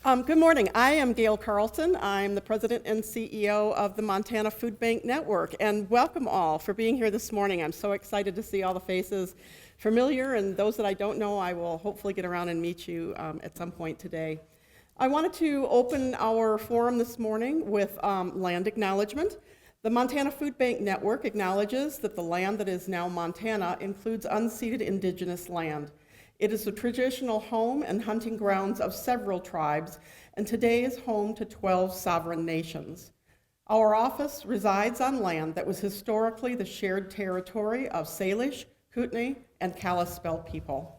Good morning. I am Gail Carlson. I'm the president and CEO of the Montana Food Bank Network, and welcome all for being here this morning. I'm so excited to see all the faces familiar, and those that I don't know, I will hopefully get around and meet you at some point today. I wanted to open our forum this morning with land acknowledgement. The Montana Food Bank Network acknowledges that the land that is now Montana includes unceded indigenous land. It is the traditional home and hunting grounds of several tribes, and today is home to 12 sovereign nations. Our office resides on land that was historically the shared territory of Salish, Kootenai, and Kalispel people.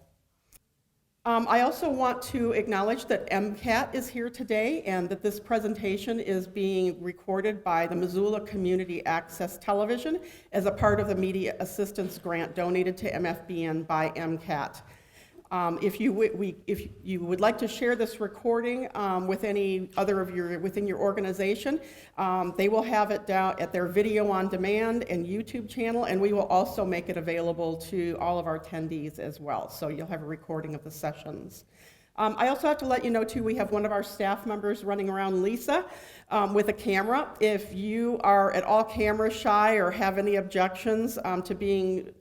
I also want to acknowledge that MCAT is here today and that this presentation is being recorded by the Missoula Community Access Television as a part of the media assistance grant donated to MFBN by MCAT. If you would like to share this recording with any other of within your organization, they will have it down at their video on demand and YouTube channel, and we will also make it available to all of our attendees as well. So you'll have a recording of the sessions. I also have to let you know too, we have one of our staff members running around, Lisa, with a camera. If you are at all camera shy or have any objections to being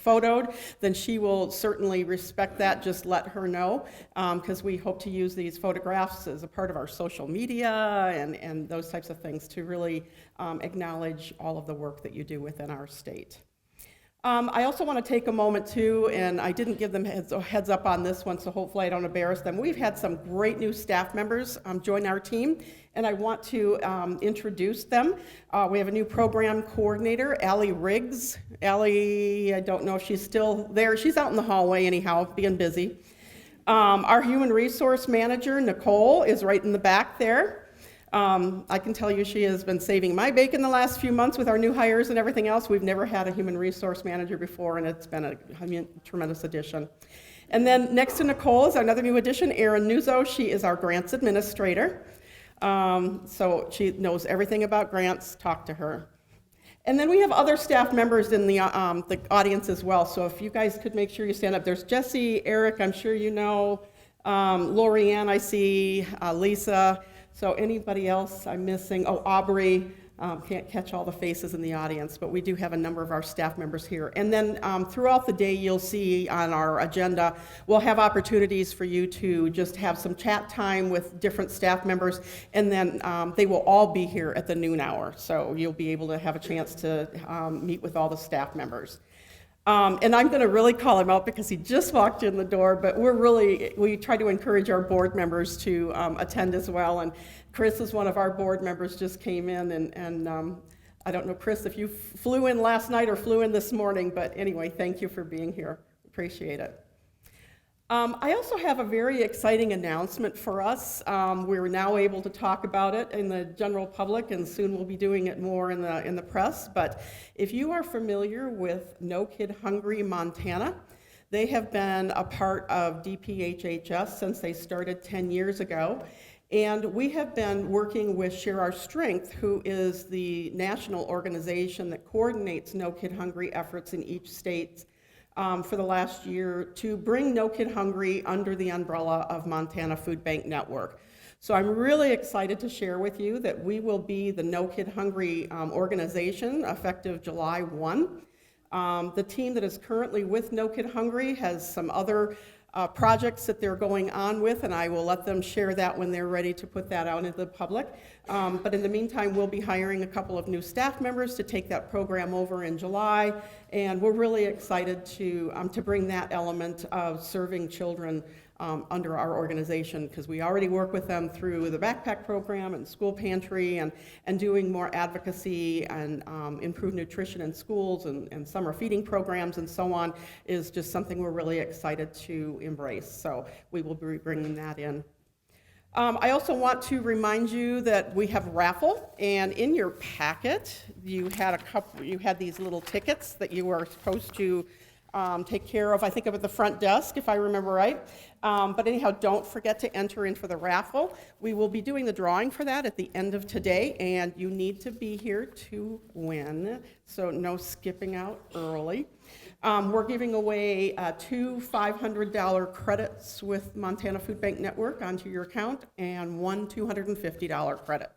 photoed, then she will certainly respect that. Just let her know, because we hope to use these photographs as a part of our social media and those types of things to really acknowledge all of the work that you do within our state. I also want to take a moment too, and I didn't give them heads up on this one, so hopefully I don't embarrass them. We've had some great new staff members join our team, and I want to introduce them. We have a new program coordinator, Allie Riggs. Allie, I don't know if she's still there. She's out in the hallway anyhow, being busy. Our human resource manager, Nicole, is right in the back there. I can tell you she has been saving my bacon the last few months with our new hires and everything else. We've never had a human resource manager before, and it's been a tremendous addition. And then next to Nicole is another new addition, Erin Nuzzo. She is our grants administrator. So she knows everything about grants. Talk to her. And then we have other staff members in the audience as well. So if you guys could make sure you stand up. There's Jesse, Eric, I'm sure you know, Lorianne, I see, Lisa. So anybody else I'm missing? Oh, Aubrey. Can't catch all the faces in the audience, but we do have a number of our staff members here. And then throughout the day, you'll see on our agenda, we'll have opportunities for you to just have some chat time with different staff members, and then they will all be here at the noon hour. So you'll be able to have a chance to meet with all the staff members. And I'm going to really call him out because he just walked in the door, but we try to encourage our board members to attend as well. And Chris is one of our board members, just came in, and I don't know, Chris, if you flew in last night or flew in this morning, but anyway, thank you for being here. Appreciate it. I also have a very exciting announcement for us. We're now able to talk about it in the general public, and soon we'll be doing it more in the press. But if you are familiar with No Kid Hungry Montana, they have been a part of DPHHS since they started 10 years ago. And we have been working with Share Our Strength, who is the national organization that coordinates No Kid Hungry efforts in each state for the last year to bring No Kid Hungry under the umbrella of Montana Food Bank Network. So I'm really excited to share with you that we will be the No Kid Hungry organization effective July 1. The team that is currently with No Kid Hungry has some other projects that they're going on with, and I will let them share that when they're ready to put that out into the public. But in the meantime, we'll be hiring a couple of new staff members to take that program over in July, and we're really excited to bring that element of serving children under our organization, because we already work with them through the backpack program and school pantry and doing more advocacy and improved nutrition in schools and summer feeding programs and so on is just something we're really excited to embrace. So we will be bringing that in. I also want to remind you that we have a raffle, and in your packet you had these little tickets that you were supposed to take care of, I think, of at the front desk, if I remember right. But anyhow, don't forget to enter in for the raffle. We will be doing the drawing for that at the end of today, and you need to be here to win, so no skipping out early. We're giving away 2 $500 credits with Montana Food Bank Network onto your account and 1 $250 credit.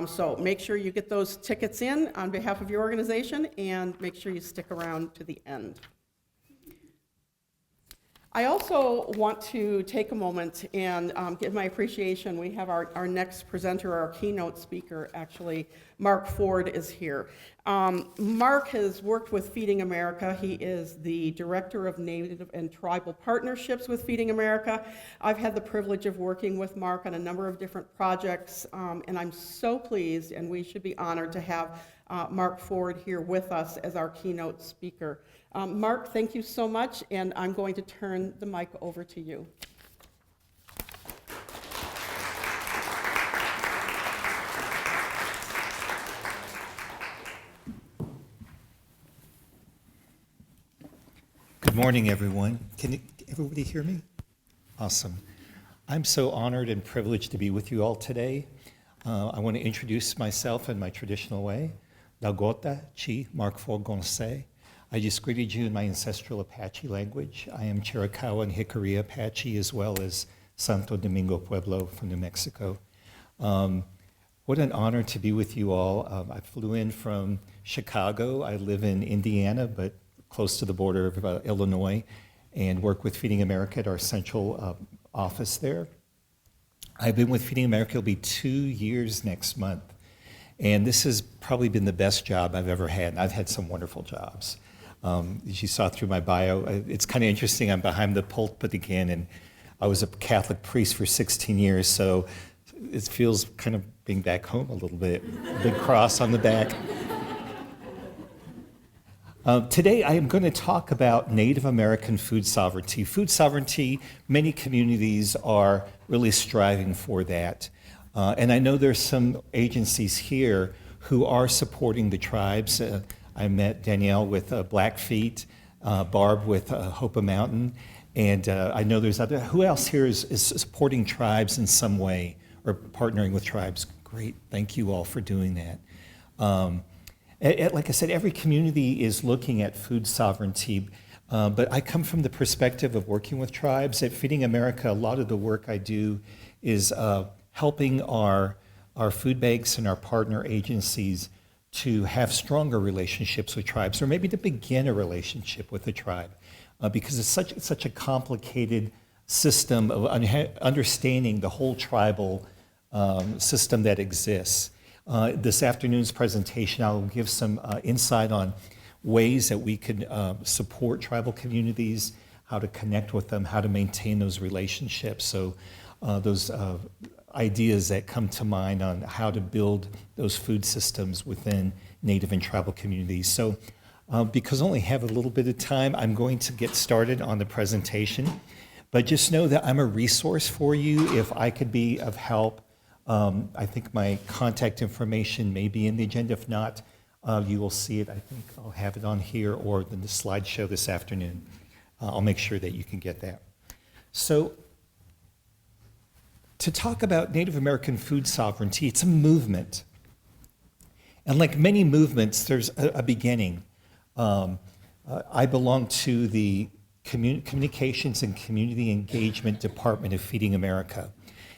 So make sure you get those tickets in on behalf of your organization, and make sure you stick around to the end. I also want to take a moment and give my appreciation. We have our next presenter, our keynote speaker, actually, Mark Ford is here. Mark has worked with Feeding America. He is the Director of Native and Tribal Partnerships with Feeding America. I've had the privilege of working with Mark on a number of different projects, and I'm so pleased, and we should be honored to have Mark Ford here with us as our keynote speaker. Mark, thank you so much, and I'm going to turn the mic over to you. Good morning, everyone. Can everybody hear me? Awesome. I'm so honored and privileged to be with you all today. I want to introduce myself in my traditional way. Dagota Chi Mark Ford Gonse. I just greeted you in my ancestral Apache language. I am Chiricahua and Jicarilla Apache, as well as Santo Domingo Pueblo from New Mexico. What an honor to be with you all. I flew in from Chicago. I live in Indiana, but close to the border of Illinois, and work with Feeding America at our central office there. I've been with Feeding America, it'll be 2 years next month. And this has probably been the best job I've ever had. And I've had some wonderful jobs. As you saw through my bio, it's kind of interesting. I'm behind the pulpit again, and I was a Catholic priest for 16 years, so it feels kind of being back home a little bit. Big cross on the back. Today, I am going to talk about Native American food sovereignty. Food sovereignty, many communities are really striving for that. And I know there's some agencies here who are supporting the tribes. I met Danielle with Blackfeet, Barb with Hopa Mountain, and I know there's other. Who else here is supporting tribes in some way or partnering with tribes? Great, thank you all for doing that. Like I said, every community is looking at food sovereignty, but I come from the perspective of working with tribes. At Feeding America, a lot of the work I do is helping our food banks and our partner agencies to have stronger relationships with tribes, or maybe to begin a relationship with a tribe, because it's such a complicated system of understanding the whole tribal system that exists. This afternoon's presentation, I'll give some insight on ways that we can support tribal communities, how to connect with them, how to maintain those relationships. So those ideas that come to mind on how to build those food systems within Native and tribal communities. So because I only have a little bit of time, I'm going to get started on the presentation. But just know that I'm a resource for you if I could be of help. I think my contact information may be in the agenda. If not, you will see it. I think I'll have it on here or in the slideshow this afternoon. I'll make sure that you can get that. So to talk about Native American food sovereignty, it's a movement. And like many movements, there's a beginning. I belong to the Communications and Community Engagement Department of Feeding America.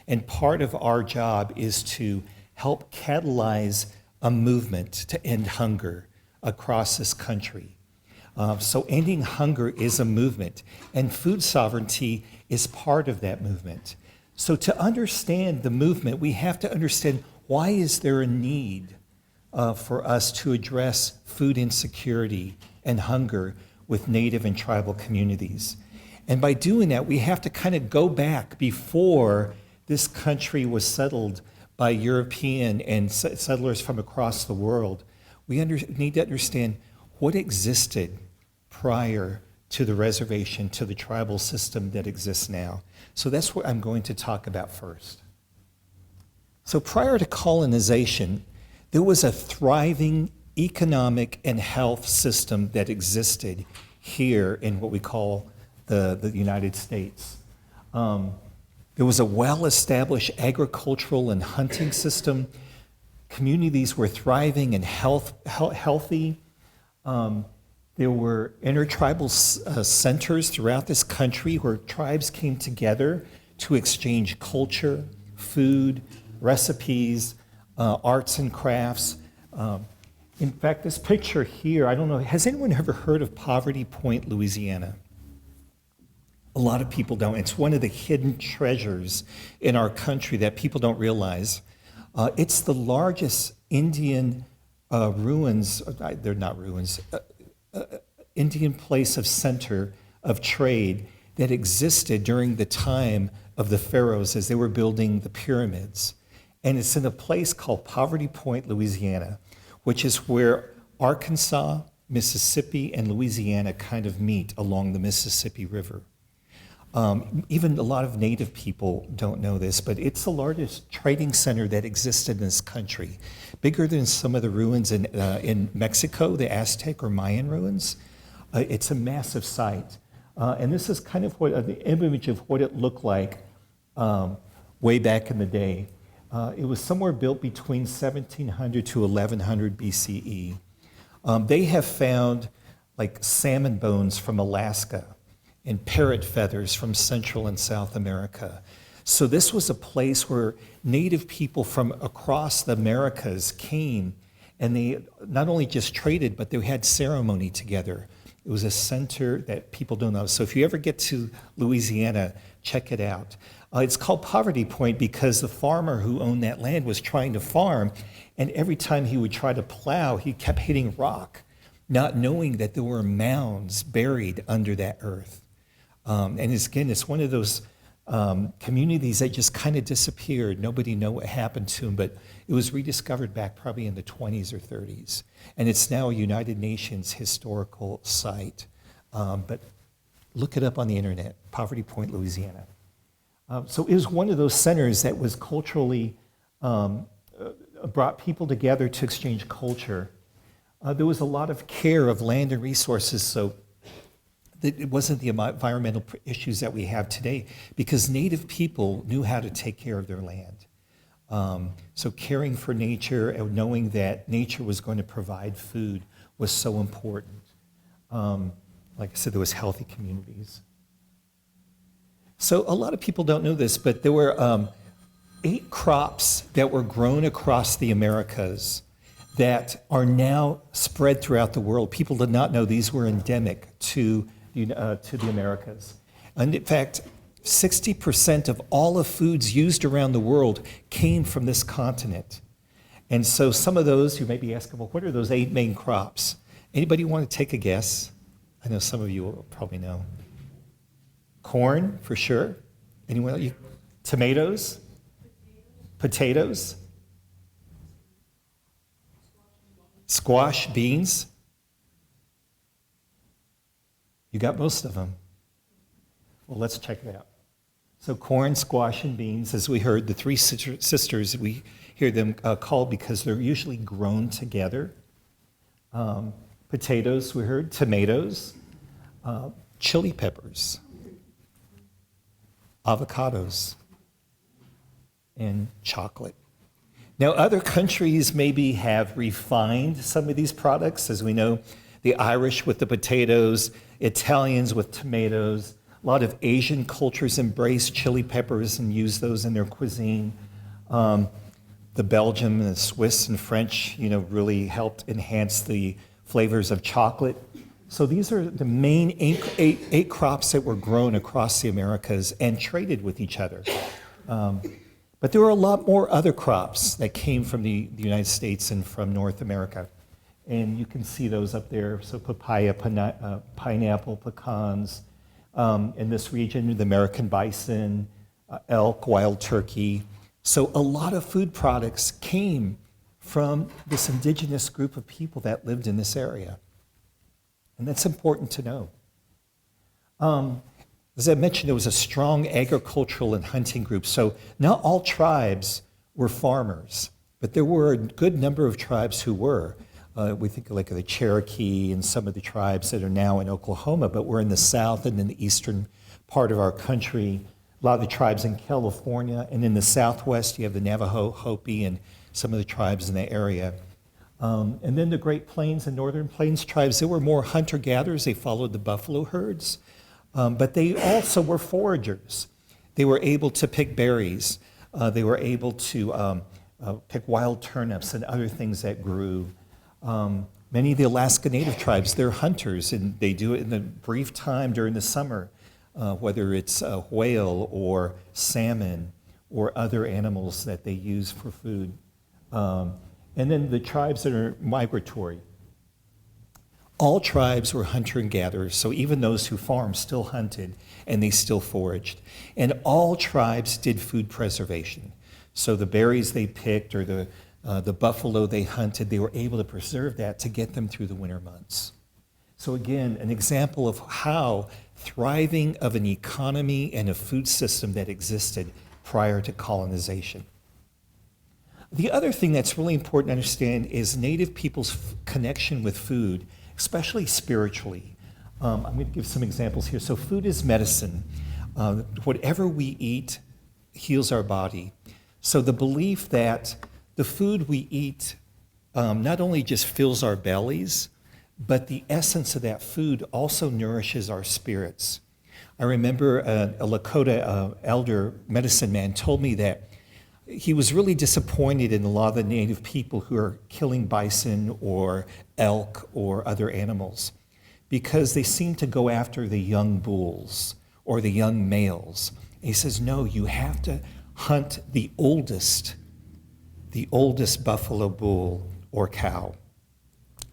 And part of our job is to help catalyze a movement to end hunger across this country. So ending hunger is a movement, and food sovereignty is part of that movement. So to understand the movement, we have to understand why is there a need for us to address food insecurity and hunger with Native and tribal communities. And by doing that, we have to kind of go back before this country was settled by European and settlers from across the world. We need to understand what existed prior to the reservation, to the tribal system that exists now. So that's what I'm going to talk about first. So prior to colonization, there was a thriving economic and health system that existed here in what we call the United States. There was a well-established agricultural and hunting system. Communities were thriving and healthy. There were intertribal centers throughout this country where tribes came together to exchange culture, food, recipes, arts and crafts. In fact, this picture here, I don't know, has anyone ever heard of Poverty Point, Louisiana? A lot of people don't. It's one of the hidden treasures in our country that people don't realize. It's the largest Indian ruins, they're not ruins, Indian place of center of trade that existed during the time of the pharaohs as they were building the pyramids. And it's in a place called Poverty Point, Louisiana, which is where Arkansas, Mississippi, and Louisiana kind of meet along the Mississippi River. Even a lot of native people don't know this, but it's the largest trading center that existed in this country, bigger than some of the ruins in Mexico, the Aztec or Mayan ruins. It's a massive site. And this is kind of what the image of what it looked like way back in the day. It was somewhere built between 1700 to 1100 BCE. They have found like salmon bones from Alaska and parrot feathers from Central and South America. So this was a place where native people from across the Americas came, and they not only just traded, but they had ceremony together. It was a center that people don't know. So if you ever get to Louisiana, check it out. It's called Poverty Point because the farmer who owned that land was trying to farm, and every time he would try to plow, he kept hitting rock, not knowing that there were mounds buried under that earth. And it's one of those communities that just kind of disappeared. Nobody knew what happened to them, but it was rediscovered back probably in the 20s or 30s. And it's now a United Nations historical site. But look it up on the internet, Poverty Point, Louisiana. So it was one of those centers that was culturally, brought people together to exchange culture. There was a lot of care of land and resources, so it wasn't the environmental issues that we have today, because native people knew how to take care of their land. So caring for nature and knowing that nature was going to provide food was so important. Like I said, there was healthy communities. So a lot of people don't know this, but there were 8 crops that were grown across the Americas that are now spread throughout the world. People did not know these were endemic to the Americas. And in fact, 60% of all the foods used around the world came from this continent. And so some of those, you may be asking, well, what are those 8 main crops? Anybody want to take a guess? I know some of you will probably know. Corn, for sure. Anyone else? Tomatoes? Potatoes? Squash, beans? You got most of them. Well, let's check it out. So corn, squash, and beans, as we heard, the 3 sisters, we hear them called because they're usually grown together. Potatoes, we heard, tomatoes, chili peppers, avocados, and chocolate. Now, other countries maybe have refined some of these products. As we know, the Irish with the potatoes, Italians with tomatoes. A lot of Asian cultures embrace chili peppers and use those in their cuisine. The Belgium, the Swiss, and French, really helped enhance the flavors of chocolate. So these are the main 8 crops that were grown across the Americas and traded with each other. But there were a lot more other crops that came from the United States and from North America. And you can see those up there. So papaya, pineapple, pecans. In this region, the American bison, elk, wild turkey. So a lot of food products came from this indigenous group of people that lived in this area. And that's important to know. As I mentioned, there was a strong agricultural and hunting group. So not all tribes were farmers, but there were a good number of tribes who were. We think like of the Cherokee and some of the tribes that are now in Oklahoma, but we're in the south and in the eastern part of our country. A lot of the tribes in California, and in the southwest, you have the Navajo, Hopi, and some of the tribes in the area. And then the Great Plains and Northern Plains tribes, they were more hunter-gatherers. They followed the buffalo herds, but they also were foragers. They were able to pick berries. They were able to pick wild turnips and other things that grew. Many of the Alaska Native tribes, they're hunters, and they do it in a brief time during the summer, whether it's a whale or salmon or other animals that they use for food. And then the tribes that are migratory. All tribes were hunter and gatherers, so even those who farmed still hunted and they still foraged. And all tribes did food preservation. So the berries they picked or the buffalo they hunted, they were able to preserve that to get them through the winter months. So again, an example of how thriving of an economy and a food system that existed prior to colonization. The other thing that's really important to understand is Native people's connection with food, especially spiritually. I'm going to give some examples here. So food is medicine. Whatever we eat heals our body. So the belief that the food we eat not only just fills our bellies, but the essence of that food also nourishes our spirits. I remember a Lakota elder medicine man told me that he was really disappointed in a lot of the Native people who are killing bison or elk or other animals because they seem to go after the young bulls or the young males. And he says, no, you have to hunt the oldest buffalo bull or cow.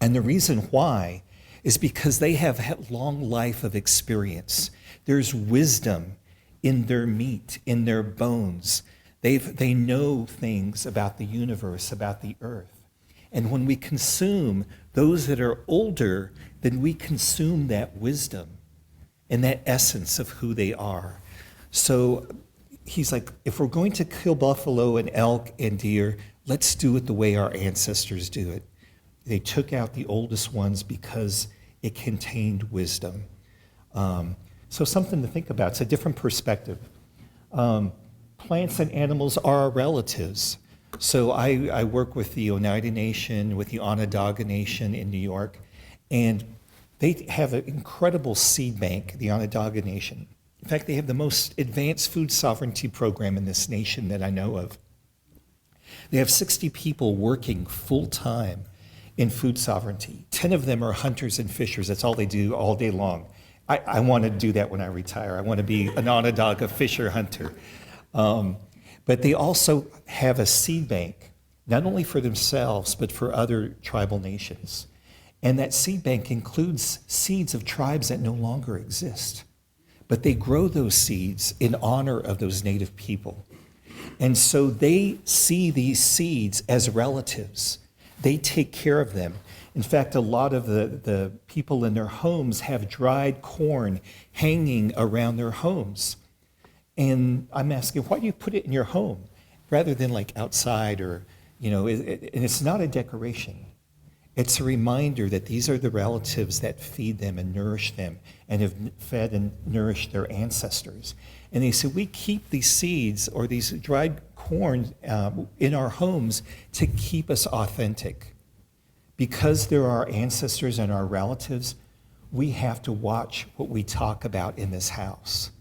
And the reason why is because they have had long life of experience. There's wisdom in their meat, in their bones. They know things about the universe, about the earth. And when we consume those that are older, then we consume that wisdom and that essence of who they are. So he's like, if we're going to kill buffalo and elk and deer, let's do it the way our ancestors do it. They took out the oldest ones because it contained wisdom. So something to think about. It's a different perspective. Plants and animals are our relatives. So I work with the Oneida Nation, with the Onondaga Nation in New York, and they have an incredible seed bank, the Onondaga Nation. In fact, they have the most advanced food sovereignty program in this nation that I know of. They have 60 people working full-time in food sovereignty. 10 of them are hunters and fishers. That's all they do all day long. I want to do that when I retire. I want to be an Onondaga fisher hunter. But they also have a seed bank, not only for themselves, but for other tribal nations. And that seed bank includes seeds of tribes that no longer exist. But they grow those seeds in honor of those native people. And so they see these seeds as relatives. They take care of them. In fact, a lot of the people in their homes have dried corn hanging around their homes. And I'm asking, why do you put it in your home rather than like outside or, and it's not a decoration. It's a reminder that these are the relatives that feed them and nourish them and have fed and nourished their ancestors. And they said, we keep these seeds or these dried corn in our homes to keep us authentic. Because they're our ancestors and our relatives, we have to watch what we talk about in this house.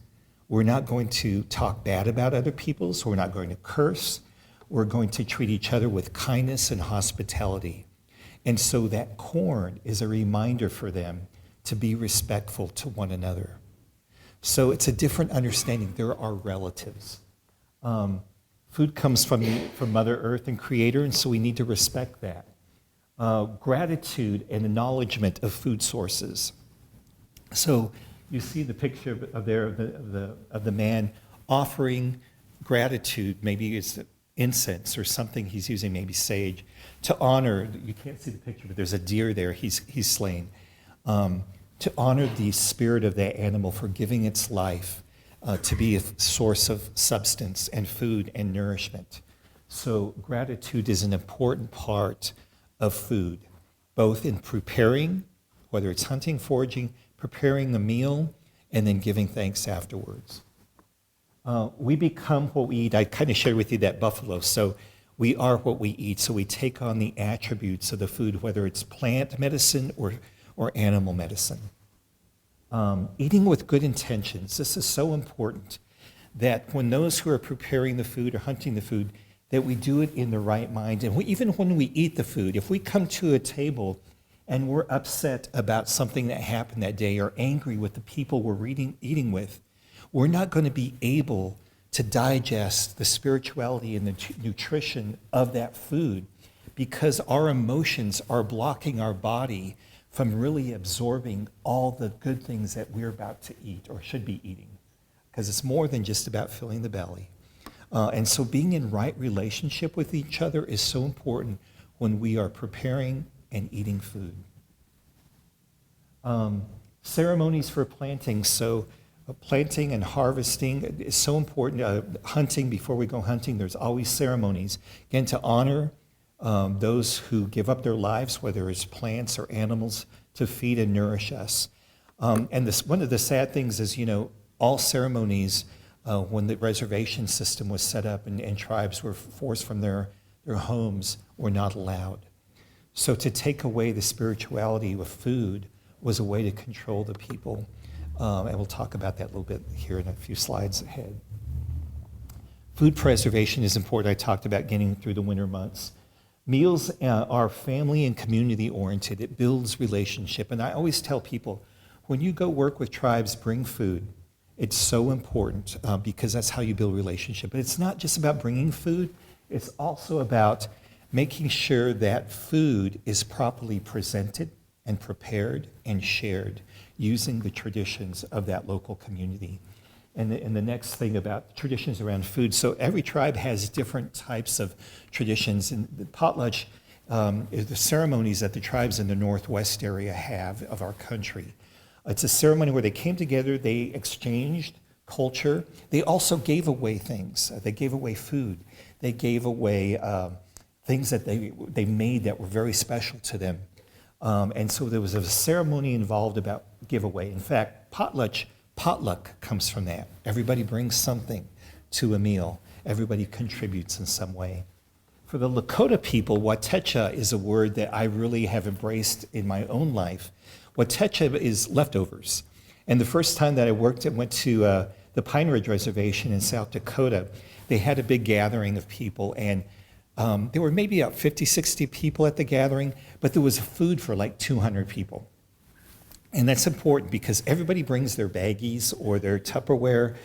We're not going to talk bad about other people, so we're not going to curse. We're going to treat each other with kindness and hospitality. And so that corn is a reminder for them to be respectful to one another. So it's a different understanding. They're our relatives. Food comes from Mother Earth and Creator, and so we need to respect that. Gratitude and acknowledgement of food sources. So you see the picture of the man offering gratitude. Maybe it's incense or something he's using, maybe sage, to honor. You can't see the picture, but there's a deer there he's slain. To honor the spirit of that animal for giving its life to be a source of substance and food and nourishment. So gratitude is an important part of food. both in preparing, whether it's hunting, foraging, preparing a meal, and then giving thanks afterwards. We become what we eat. I kind of shared with you that buffalo. So we are what we eat. So we take on the attributes of the food, whether it's plant medicine or animal medicine. Eating with good intentions. This is so important that when those who are preparing the food or hunting the food, that we do it in the right mind. And even when we eat the food, if we come to a table and we're upset about something that happened that day or angry with the people we're eating with, we're not going to be able to digest the spirituality and the nutrition of that food because our emotions are blocking our body from really absorbing all the good things that we're about to eat or should be eating, because it's more than just about filling the belly. And so being in right relationship with each other is so important when we are preparing and eating food. Ceremonies for planting. So planting and harvesting is so important. Hunting, before we go hunting, there's always ceremonies. Again, to honor those who give up their lives, whether it's plants or animals, to feed and nourish us. And one of the sad things is, all ceremonies, when the reservation system was set up and tribes were forced from their homes, were not allowed. So to take away the spirituality of food was a way to control the people. And we'll talk about that a little bit here in a few slides ahead. Food preservation is important. I talked about getting through the winter months. Meals are family and community oriented. It builds relationship. And I always tell people, when you go work with tribes, bring food. It's so important because that's how you build relationship. But it's not just about bringing food. It's also about making sure that food is properly presented and prepared and shared using the traditions of that local community. And the next thing about traditions around food, so every tribe has different types of traditions. And the potluck is the ceremonies that the tribes in the Northwest area have of our country. It's a ceremony where they came together, they exchanged culture. They also gave away things. They gave away food. They gave away things that they made that were very special to them. And so there was a ceremony involved about giveaway. In fact, potluck comes from that. Everybody brings something to a meal. Everybody contributes in some way. For the Lakota people, Watecha is a word that I really have embraced in my own life. Watecha is leftovers. And the first time that I went to the Pine Ridge Reservation in South Dakota, they had a big gathering of people, and there were maybe about 50, 60 people at the gathering, but there was food for like 200 people. And that's important because everybody brings their baggies or their Tupperware,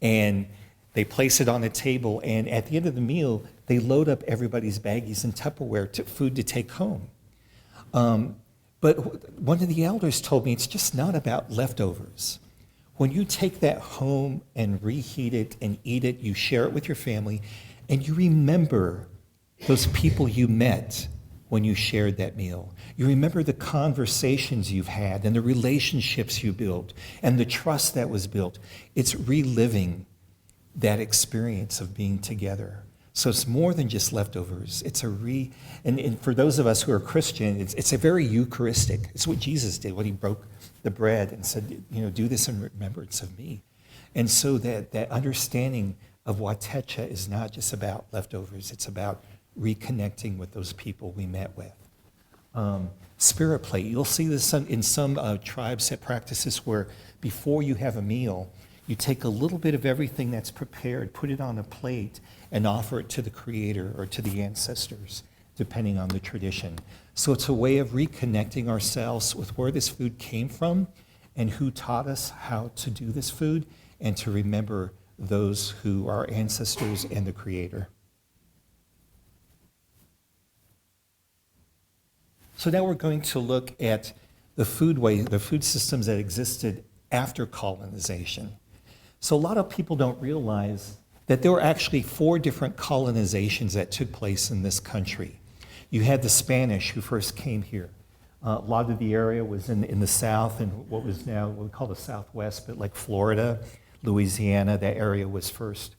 and they place it on a table, and at the end of the meal, they load up everybody's baggies and Tupperware food to take home. But one of the elders told me it's just not about leftovers. When you take that home and reheat it and eat it, you share it with your family, and you remember those people you met when you shared that meal. You remember the conversations you've had and the relationships you built and the trust that was built. It's reliving that experience of being together. So it's more than just leftovers. It's and for those of us who are Christian, it's a very Eucharistic. It's what Jesus did when he broke the bread and said, do this in remembrance of me. And so that understanding of Watecha is not just about leftovers. It's about reconnecting with those people we met with. Spirit plate. You'll see this in some tribes that practice this, where before you have a meal, you take a little bit of everything that's prepared, put it on a plate, and offer it to the Creator or to the ancestors, depending on the tradition. So it's a way of reconnecting ourselves with where this food came from and who taught us how to do this food, and to remember those who are ancestors and the Creator. So now we're going to look at the food systems that existed after colonization. So a lot of people don't realize that there were actually 4 different colonizations that took place in this country. You had the Spanish who first came here. A lot of the area was in the south and what was now what we call the Southwest, but like Florida, Louisiana, that area was first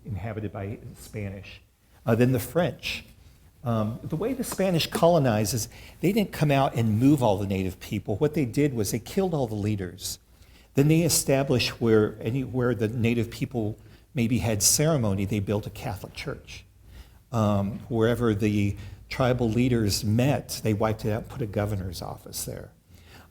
inhabited by Spanish. Then the French The way the Spanish colonized is they didn't come out and move all the native people. What they did was they killed all the leaders. Then they established where anywhere the native people maybe had ceremony, they built a Catholic church. Wherever the tribal leaders met, they wiped it out and put a governor's office there.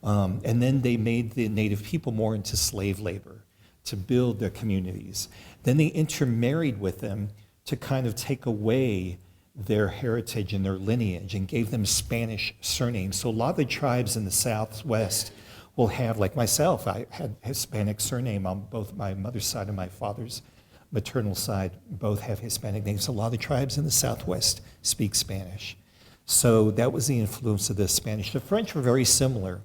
And then they made the native people more into slave labor to build their communities. Then they intermarried with them to kind of take away their heritage and their lineage and gave them Spanish surnames. So a lot of the tribes in the Southwest will have, like myself, I had Hispanic surname on both my mother's side and my father's maternal side, both have Hispanic names. A lot of the tribes in the Southwest speak Spanish. So that was the influence of the Spanish. The French were very similar,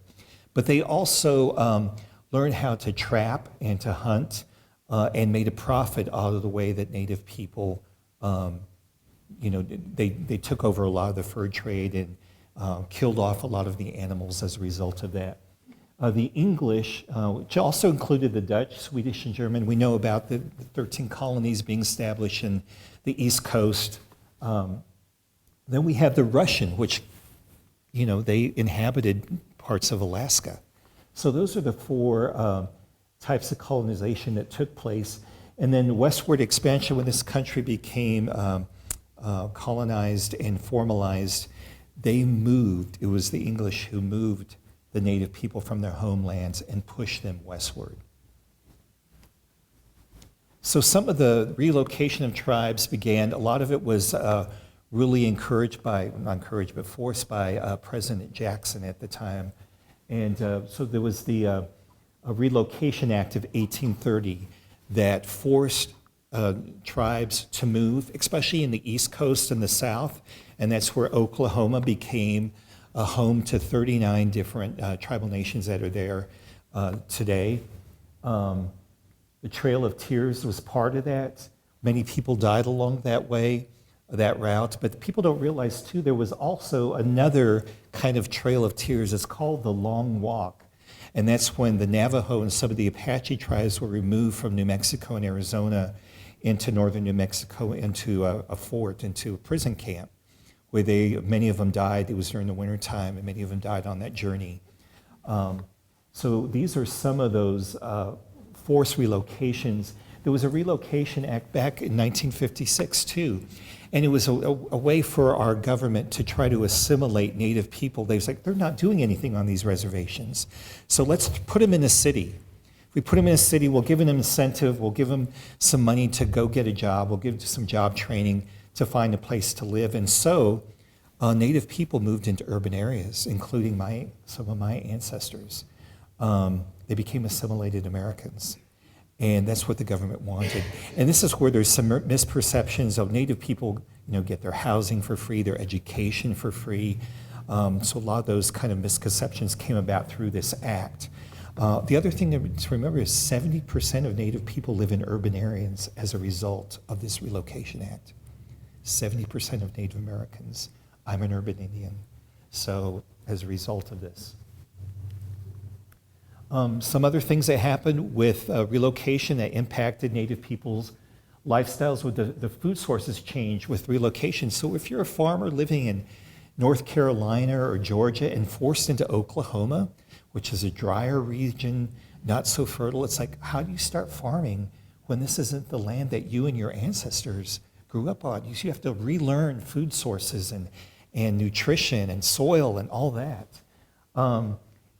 but they also learned how to trap and to hunt and made a profit out of the way that native people they took over a lot of the fur trade and killed off a lot of the animals as a result of that. The English, which also included the Dutch, Swedish, and German, we know about the 13 colonies being established in the East Coast. Then we have the Russian, which, they inhabited parts of Alaska. So those are the four types of colonization that took place. And then westward expansion, when this country became colonized and formalized, they moved. It was the English who moved the native people from their homelands and pushed them westward. So some of the relocation of tribes began, a lot of it was really forced by President Jackson at the time. And so there was the a Relocation Act of 1830 that forced tribes to move, especially in the East Coast and the South, and that's where Oklahoma became a home to 39 different tribal nations that are there today. The Trail of Tears was part of that. Many people died along that way, that route, but people don't realize too, there was also another kind of Trail of Tears. It's called the Long Walk. And that's when the Navajo and some of the Apache tribes were removed from New Mexico and Arizona into northern New Mexico into a fort, into a prison camp, where many of them died. It was during the wintertime, and many of them died on that journey. So these are some of those forced relocations. There was a Relocation Act back in 1956 too, and it was a way for our government to try to assimilate Native people. They was like, they're not doing anything on these reservations, so let's put them in a city. If we put them in a city, we'll give them an incentive, we'll give them some money to go get a job, we'll give them some job training to find a place to live. And so Native people moved into urban areas, including some of my ancestors. They became assimilated Americans. And that's what the government wanted. And this is where there's some misperceptions of Native people, get their housing for free, their education for free. So a lot of those kind of misconceptions came about through this act. The other thing to remember is 70% of Native people live in urban areas as a result of this Relocation Act. 70% of Native Americans. I'm an urban Indian, so as a result of this. Some other things that happened with relocation that impacted Native people's lifestyles with the food sources changed with relocation. So if you're a farmer living in North Carolina or Georgia and forced into Oklahoma, which is a drier region, not so fertile, it's like, how do you start farming when this isn't the land that you and your ancestors grew up on? You have to relearn food sources and nutrition and soil and all that.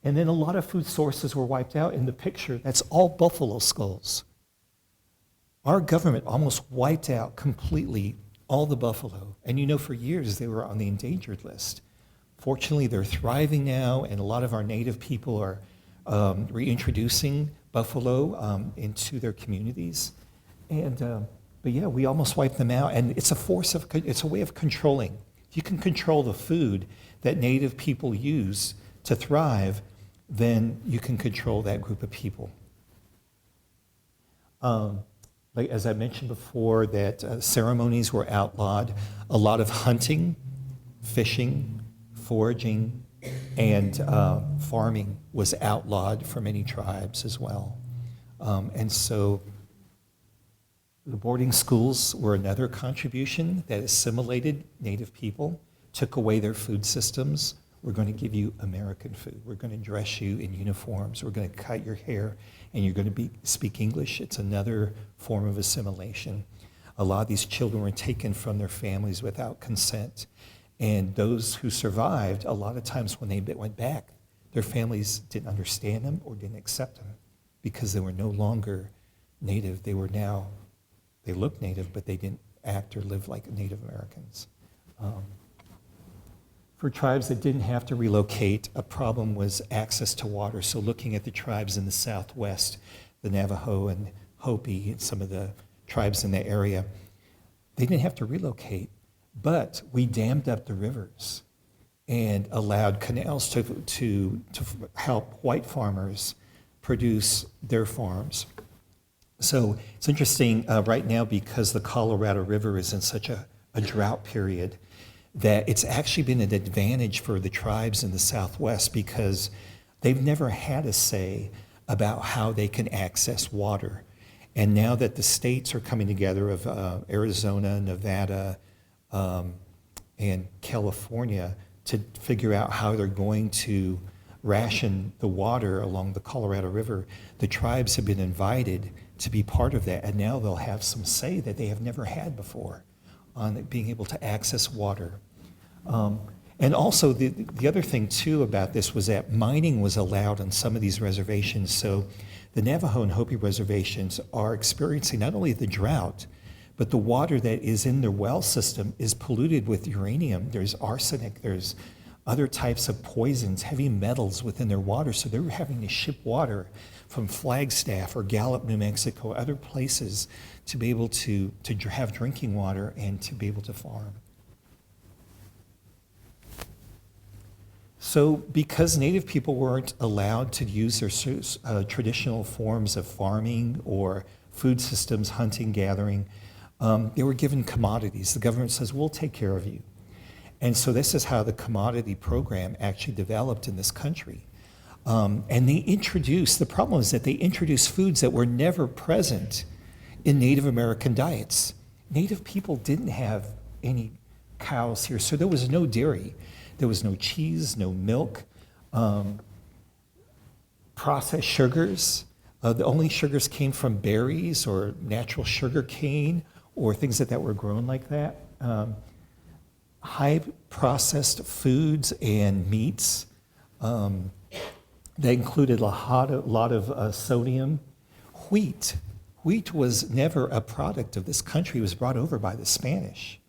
And then a lot of food sources were wiped out. In the picture, that's all buffalo skulls. Our government almost wiped out completely all the buffalo. And for years they were on the endangered list. Fortunately, they're thriving now, and a lot of our Native people are reintroducing buffalo into their communities. But yeah, we almost wiped them out, and it's a way of controlling. If you can control the food that Native people use to thrive, then you can control that group of people. Like as I mentioned before, that ceremonies were outlawed. A lot of hunting, fishing, foraging, and farming was outlawed for many tribes as well. And so The boarding schools were another contribution that assimilated Native people, took away their food systems. We're going to give you American food. We're going to dress you in uniforms. We're going to cut your hair, and you're going to speak English. It's another form of assimilation. A lot of these children were taken from their families without consent. And those who survived, a lot of times when they went back, their families didn't understand them or didn't accept them because they were no longer Native. They looked Native, but they didn't act or live like Native Americans. For tribes that didn't have to relocate, a problem was access to water. So looking at the tribes in the Southwest, the Navajo and Hopi and some of the tribes in the area, they didn't have to relocate, but we dammed up the rivers and allowed canals to help white farmers produce their farms. So it's interesting right now because the Colorado River is in such a drought period that it's actually been an advantage for the tribes in the Southwest because they've never had a say about how they can access water. And now that the states are coming together of Arizona, Nevada, and California to figure out how they're going to ration the water along the Colorado River, the tribes have been invited to be part of that, and now they'll have some say that they have never had before on being able to access water. And also the other thing too about this was that mining was allowed on some of these reservations. So the Navajo and Hopi reservations are experiencing not only the drought, but the water that is in their well system is polluted with uranium. There's arsenic, there's other types of poisons, heavy metals within their water. So they're having to ship water from Flagstaff or Gallup, New Mexico, other places to be able to have drinking water and to be able to farm. So because Native people weren't allowed to use their traditional forms of farming or food systems, hunting, gathering, they were given commodities. The government says, we'll take care of you. And so this is how the commodity program actually developed in this country. And they introduced, the problem is that they introduced foods that were never present in Native American diets. Native people didn't have any cows here, so there was no dairy. There was no cheese, no milk, processed sugars. The only sugars came from berries or natural sugar cane or things that were grown like that. High processed foods and meats. They included a lot of sodium. Wheat. Wheat was never a product of this country. It was brought over by the Spanish.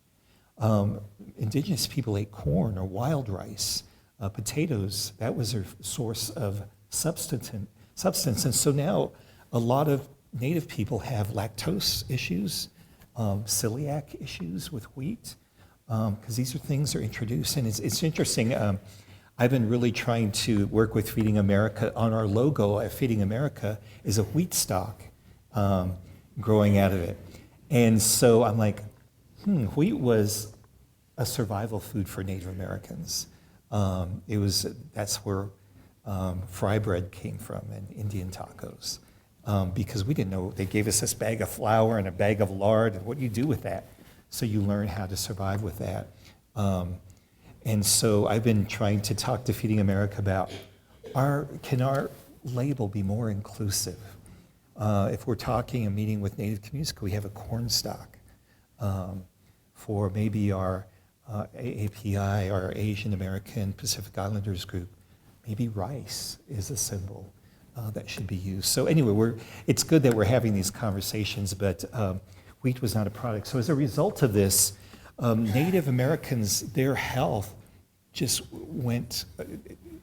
Indigenous people ate corn or wild rice, potatoes. That was their source of substance. And so now a lot of Native people have lactose issues, celiac issues with wheat, because these are things that are introduced. And it's interesting. I've been really trying to work with Feeding America. On our logo at Feeding America is a wheat stalk growing out of it. And so I'm like, wheat was a survival food for Native Americans. That's where fry bread came from and Indian tacos. Because we didn't know, they gave us this bag of flour and a bag of lard, and what do you do with that? So you learn how to survive with that. And so I've been trying to talk to Feeding America about, can our label be more inclusive? If we're talking a meeting with Native communities, could we have a corn stalk? For maybe our AAPI, our Asian American Pacific Islanders group, maybe rice is a symbol that should be used. So anyway, it's good that we're having these conversations, but wheat was not a product. So as a result of this, Native Americans, their health just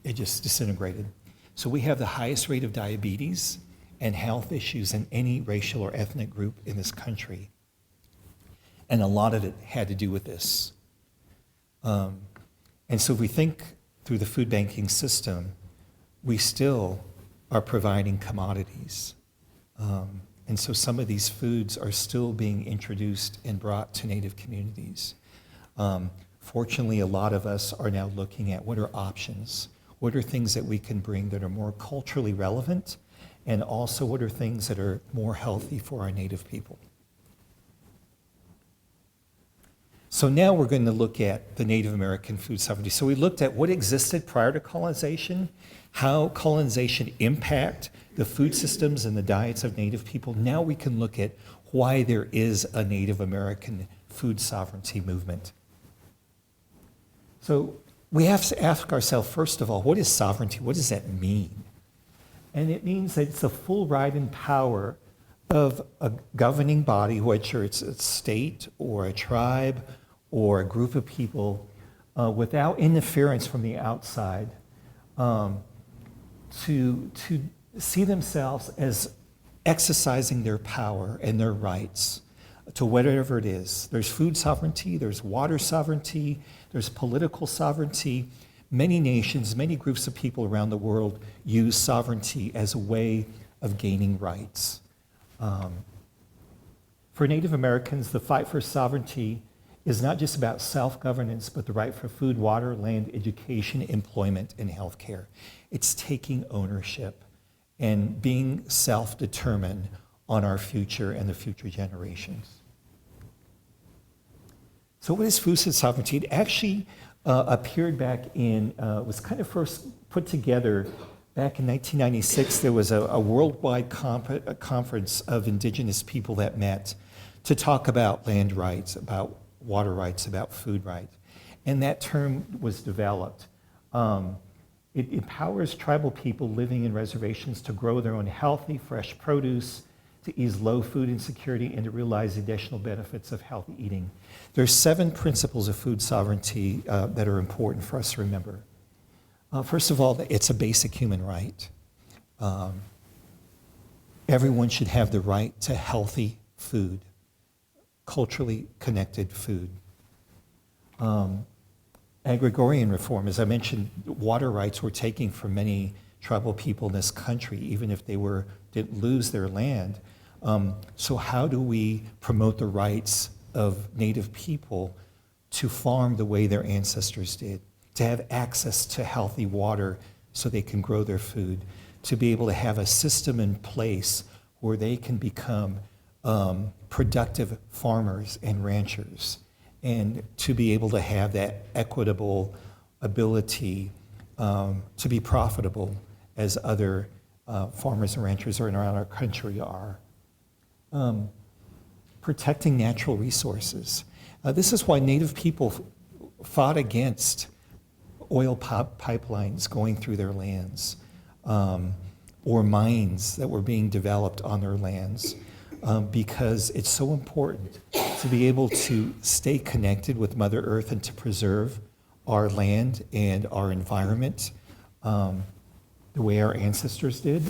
it just disintegrated. So we have the highest rate of diabetes and health issues in any racial or ethnic group in this country. And a lot of it had to do with this. And so if we think through the food banking system, we still are providing commodities. And so some of these foods are still being introduced and brought to Native communities. Fortunately, a lot of us are now looking at what are options, what are things that we can bring that are more culturally relevant, and also what are things that are more healthy for our Native people. So now we're going to look at the Native American food sovereignty. So we looked at what existed prior to colonization, how colonization impact the food systems and the diets of Native people. Now we can look at why there is a Native American food sovereignty movement. So we have to ask ourselves, first of all, what is sovereignty? What does that mean? And it means that it's the full right and power of a governing body, whether it's a state or a tribe or a group of people, without interference from the outside, to see themselves as exercising their power and their rights to whatever it is. There's food sovereignty, there's water sovereignty, there's political sovereignty. Many nations, many groups of people around the world use sovereignty as a way of gaining rights. For Native Americans, the fight for sovereignty is not just about self-governance, but the right for food, water, land, education, employment, and healthcare. It's taking ownership and being self-determined on our future and the future generations. So what is food sovereignty? It actually appeared back in, was kind of first put together back in 1996. There was a worldwide conference of indigenous people that met to talk about land rights, about water rights, about food rights. And that term was developed. It empowers tribal people living in reservations to grow their own healthy, fresh produce, to ease low food insecurity, and to realize the additional benefits of healthy eating. There's 7 principles of food sovereignty that are important for us to remember. First of all, it's a basic human right. Everyone should have the right to healthy food, culturally connected food. Agrarian reform, as I mentioned, water rights were taken from many tribal people in this country, even if they didn't lose their land. So how do we promote the rights of Native people to farm the way their ancestors did, to have access to healthy water so they can grow their food, to be able to have a system in place where they can become productive farmers and ranchers, and to be able to have that equitable ability to be profitable as other farmers and ranchers around our country are. Protecting natural resources. This is why Native people fought against oil pipelines going through their lands, or mines that were being developed on their lands, because it's so important to be able to stay connected with Mother Earth and to preserve our land and our environment the way our ancestors did.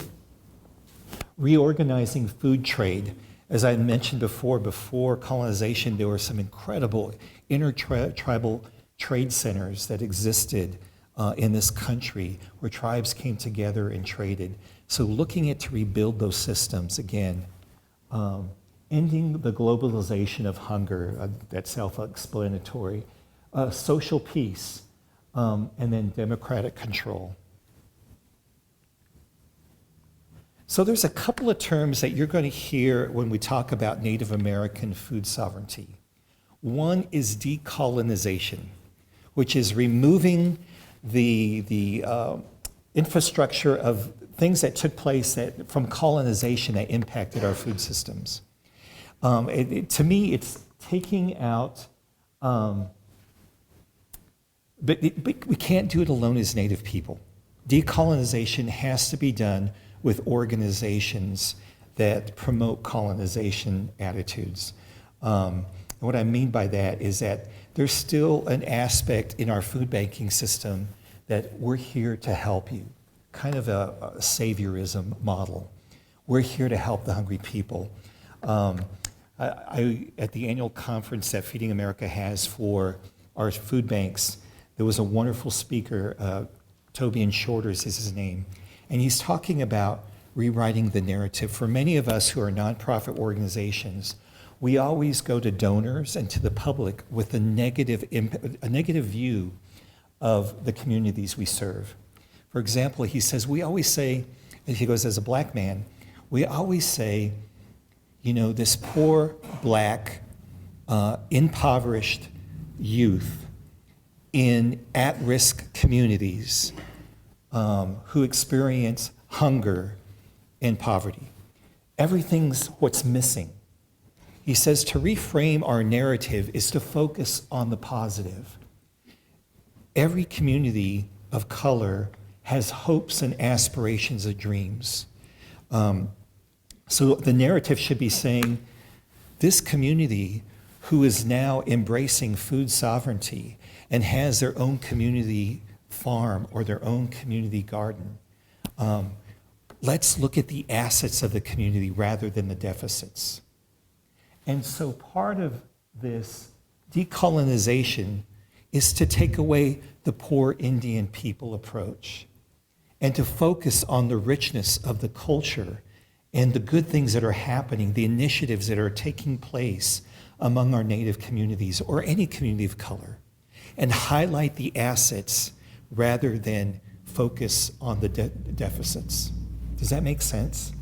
Reorganizing food trade. As I mentioned before colonization, there were some incredible intertribal trade centers that existed in this country where tribes came together and traded. So looking at to rebuild those systems again, ending the globalization of hunger, that's self-explanatory, social peace, and then democratic control. So there's a couple of terms that you're going to hear when we talk about Native American food sovereignty. One is decolonization, which is removing the infrastructure of things that took place from colonization that impacted our food systems. To me, it's taking out, but we can't do it alone as Native people. Decolonization has to be done with organizations that promote colonization attitudes. And what I mean by that is that there's still an aspect in our food banking system that we're here to help you, kind of a saviorism model. We're here to help the hungry people. At the annual conference that Feeding America has for our food banks, there was a wonderful speaker, Tobian Shorters is his name, and he's talking about rewriting the narrative. For many of us who are nonprofit organizations, we always go to donors and to the public with a negative view of the communities we serve. For example, he says, we always say, and he goes, as a black man, we always say, you know, this poor, black, impoverished youth in at-risk communities who experience hunger and poverty. Everything's what's missing. He says to reframe our narrative is to focus on the positive. Every community of color has hopes and aspirations and dreams. So the narrative should be saying, this community who is now embracing food sovereignty and has their own community farm or their own community garden, let's look at the assets of the community rather than the deficits. And so part of this decolonization is to take away the poor Indian people approach and to focus on the richness of the culture and the good things that are happening, the initiatives that are taking place among our Native communities or any community of color, and highlight the assets rather than focus on the deficits. Does that make sense?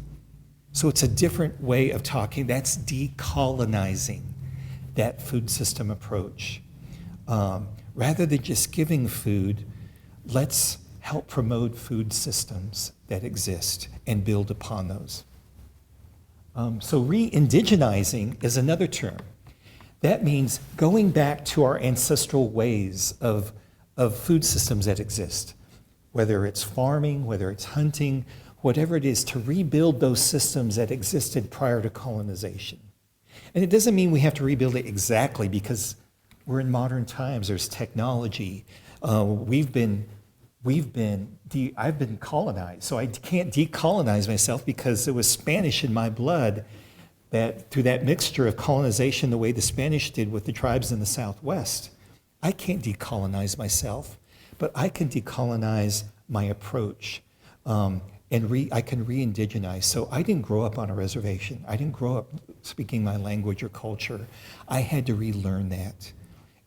So it's a different way of talking. That's decolonizing that food system approach. Rather than just giving food, let's help promote food systems that exist and build upon those. So re-indigenizing is another term. That means going back to our ancestral ways of food systems that exist, whether it's farming, whether it's hunting, whatever it is, to rebuild those systems that existed prior to colonization. And it doesn't mean we have to rebuild it exactly because we're in modern times, there's technology. I've been colonized, so I can't decolonize myself because it was Spanish in my blood that through that mixture of colonization, the way the Spanish did with the tribes in the Southwest. I can't decolonize myself, but I can decolonize my approach. I can re-indigenize. So I didn't grow up on a reservation. I didn't grow up speaking my language or culture. I had to relearn that.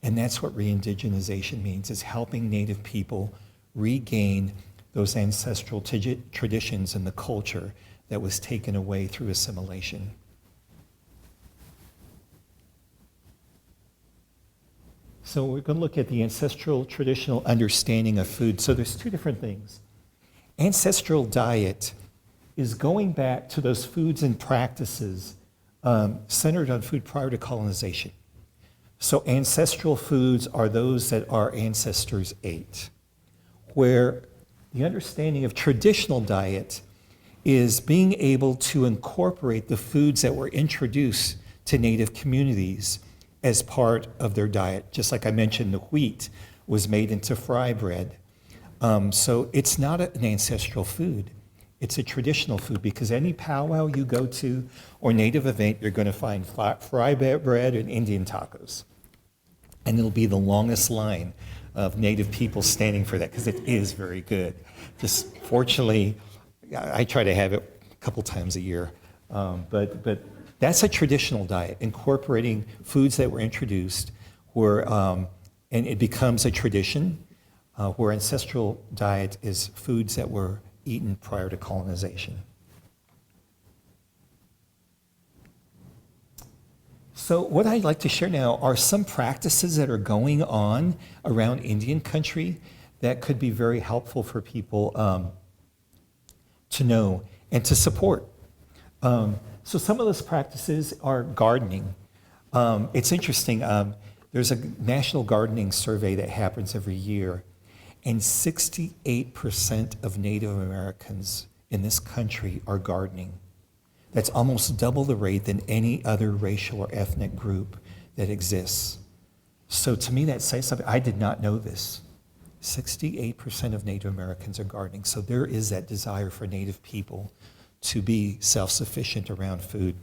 And that's what re-indigenization means, is helping Native people regain those ancestral traditions and the culture that was taken away through assimilation. So we're going to look at the ancestral traditional understanding of food. So there's two different things. Ancestral diet is going back to those foods and practices centered on food prior to colonization. So ancestral foods are those that our ancestors ate, where the understanding of traditional diet is being able to incorporate the foods that were introduced to Native communities as part of their diet. Just like I mentioned, the wheat was made into fry bread. So it's not an ancestral food. It's a traditional food because any powwow you go to or Native event, you're going to find fry bread and Indian tacos. And it'll be the longest line of Native people standing for that because it is very good. Just fortunately, I try to have it a couple times a year. But that's a traditional diet, incorporating foods that were introduced and it becomes a tradition. Where ancestral diet is foods that were eaten prior to colonization. So what I'd like to share now are some practices that are going on around Indian country that could be very helpful for people to know and to support. So some of those practices are gardening. It's interesting, there's a national gardening survey that happens every year. And 68% of Native Americans in this country are gardening. That's almost double the rate than any other racial or ethnic group that exists. So to me, that says something. I did not know this. 68% of Native Americans are gardening. So there is that desire for Native people to be self-sufficient around food.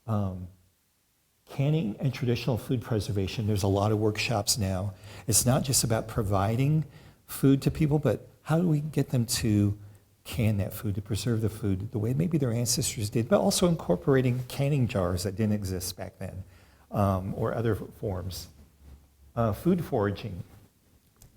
Canning and traditional food preservation, there's a lot of workshops now. It's not just about providing food to people, but how do we get them to can that food, to preserve the food the way maybe their ancestors did, but also incorporating canning jars that didn't exist back then, or other forms. Food foraging.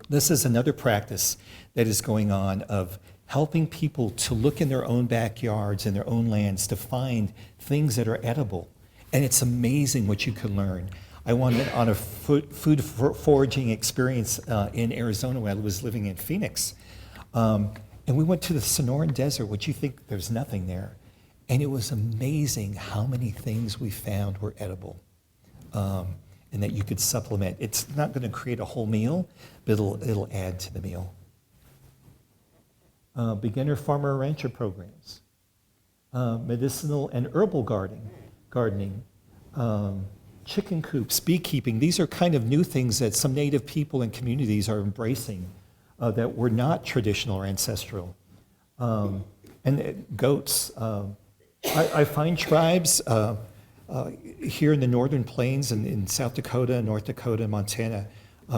This is another practice that is going on of helping people to look in their own backyards and their own lands to find things that are edible. And it's amazing what you can learn. I went on a food foraging experience in Arizona when I was living in Phoenix. And we went to the Sonoran Desert, which you think there's nothing there. And it was amazing how many things we found were edible and that you could supplement. It's not going to create a whole meal, but it'll add to the meal. Beginner farmer rancher programs, medicinal and herbal gardening, chicken coops, beekeeping. These are kind of new things that some Native people and communities are embracing that were not traditional or ancestral. And goats. I find tribes here in the northern plains and in South Dakota, North Dakota, Montana,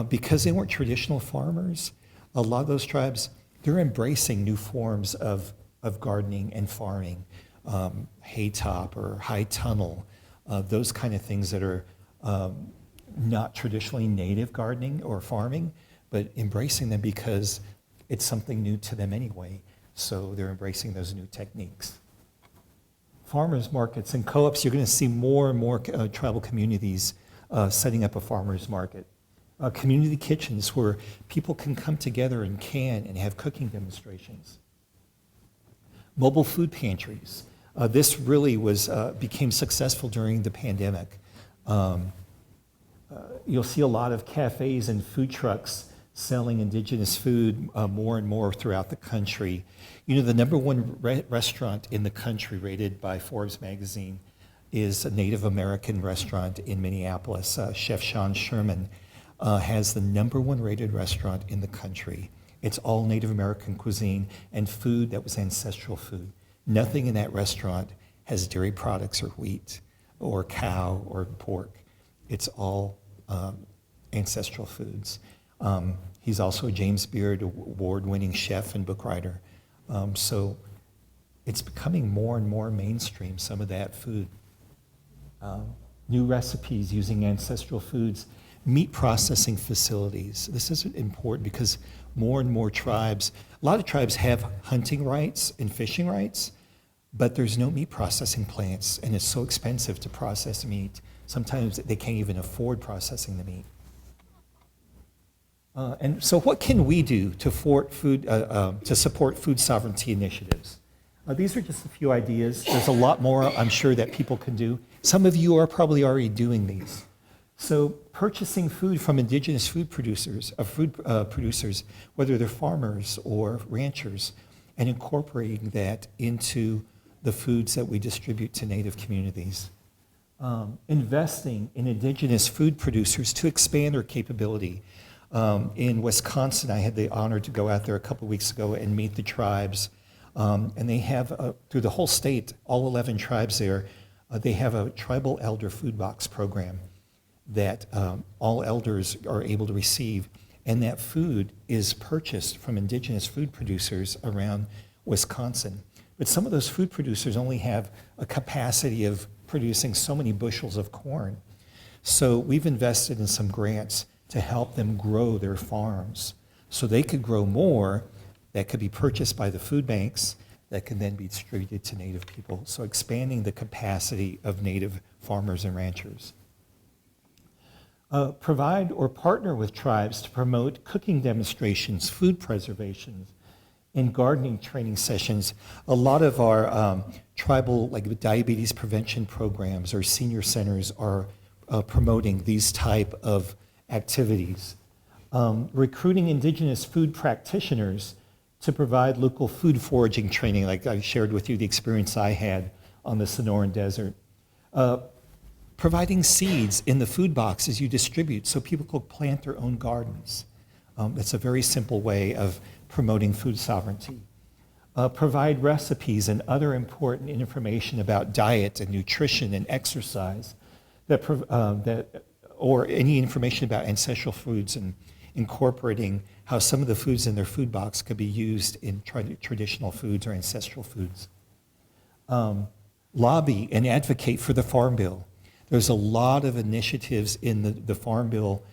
because they weren't traditional farmers, a lot of those tribes, they're embracing new forms of gardening and farming, haytop or high tunnel, those kind of things that are not traditionally native gardening or farming, but embracing them because it's something new to them anyway. So they're embracing those new techniques. Farmers markets and co-ops, you're going to see more and more tribal communities setting up a farmers market. Community kitchens where people can come together and can and have cooking demonstrations. Mobile food pantries. This really became successful during the pandemic. You'll see a lot of cafes and food trucks selling indigenous food more and more throughout the country. You know, the number one restaurant in the country rated by Forbes magazine is a Native American restaurant in Minneapolis. Chef Sean Sherman has the number one rated restaurant in the country. It's all Native American cuisine and food that was ancestral food. Nothing in that restaurant has dairy products or wheat or cow or pork. It's all ancestral foods. He's also a James Beard award-winning chef and book writer. So it's becoming more and more mainstream, some of that food. New recipes using ancestral foods, meat processing facilities. This is important because more and more tribes, a lot of tribes have hunting rights and fishing rights, but there's no meat processing plants, and it's so expensive to process meat. Sometimes they can't even afford processing the meat. And so what can we do to support food sovereignty initiatives? These are just a few ideas. There's a lot more I'm sure that people can do. Some of you are probably already doing these. So purchasing food from indigenous food producers, whether they're farmers or ranchers, and incorporating that into the foods that we distribute to Native communities. Investing in indigenous food producers to expand their capability. In Wisconsin, I had the honor to go out there a couple weeks ago and meet the tribes. And they have, through the whole state, all 11 tribes there, they have a tribal elder food box program that all elders are able to receive. And that food is purchased from indigenous food producers around Wisconsin. But some of those food producers only have a capacity of producing so many bushels of corn. So we've invested in some grants to help them grow their farms so they could grow more that could be purchased by the food banks that can then be distributed to Native people. So expanding the capacity of Native farmers and ranchers. Provide or partner with tribes to promote cooking demonstrations, food preservations, and gardening training sessions. A lot of our tribal, like diabetes prevention programs or senior centers are promoting these type of activities. Recruiting indigenous food practitioners to provide local food foraging training, like I shared with you the experience I had on the Sonoran Desert. Providing seeds in the food boxes you distribute so people can plant their own gardens. It's a very simple way of promoting food sovereignty. Provide recipes and other important information about diet and nutrition and exercise or any information about ancestral foods and incorporating how some of the foods in their food box could be used in traditional foods or ancestral foods. Lobby and advocate for the Farm Bill. There's a lot of initiatives in the Farm Bill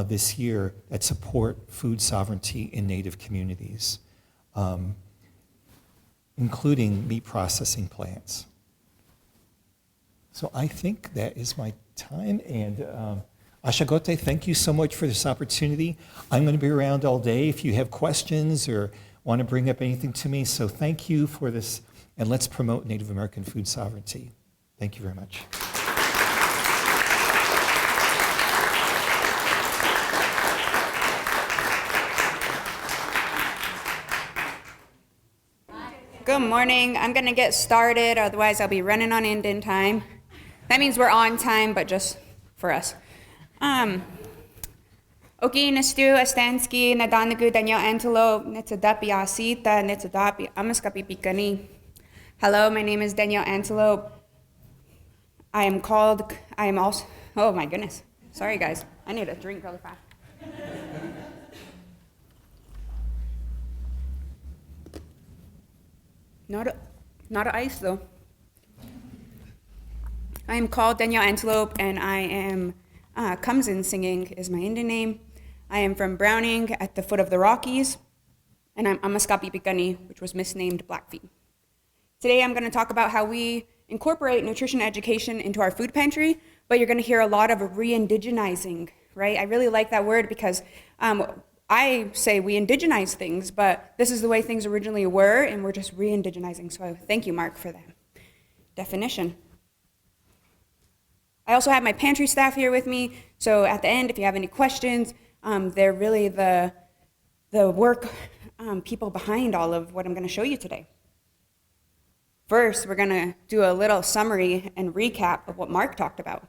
this year that support food sovereignty in Native communities, including meat processing plants. So I think that is my time, and Ashagote, thank you so much for this opportunity. I'm going to be around all day if you have questions or want to bring up anything to me. So thank you for this, and let's promote Native American food sovereignty. Thank you very much. Good morning. I'm going to get started, otherwise I'll be running on Indian time. That means we're on time, but just for us. Oki nastu astansky nadanagu Daniel Antelope netsadapi asita netsadapi amaskapi pikani. Hello, my name is Danielle Antelope. I am also, oh my goodness. Sorry guys, I need a drink really fast. Not a ice though. I am called Danielle Antelope, and I am comes in singing is my Indian name. I am from Browning at the foot of the Rockies, and I'm Amaskapi Pikani, which was misnamed Blackfeet. Today I'm going to talk about how we incorporate nutrition education into our food pantry, but you're going to hear a lot of re-indigenizing, right? I really like that word because I say we indigenize things, but this is the way things originally were, and we're just re-indigenizing. So thank you, Mark, for that definition. I also have my pantry staff here with me, so at the end, if you have any questions, they're really the work people behind all of what I'm going to show you today. First, we're going to do a little summary and recap of what Mark talked about.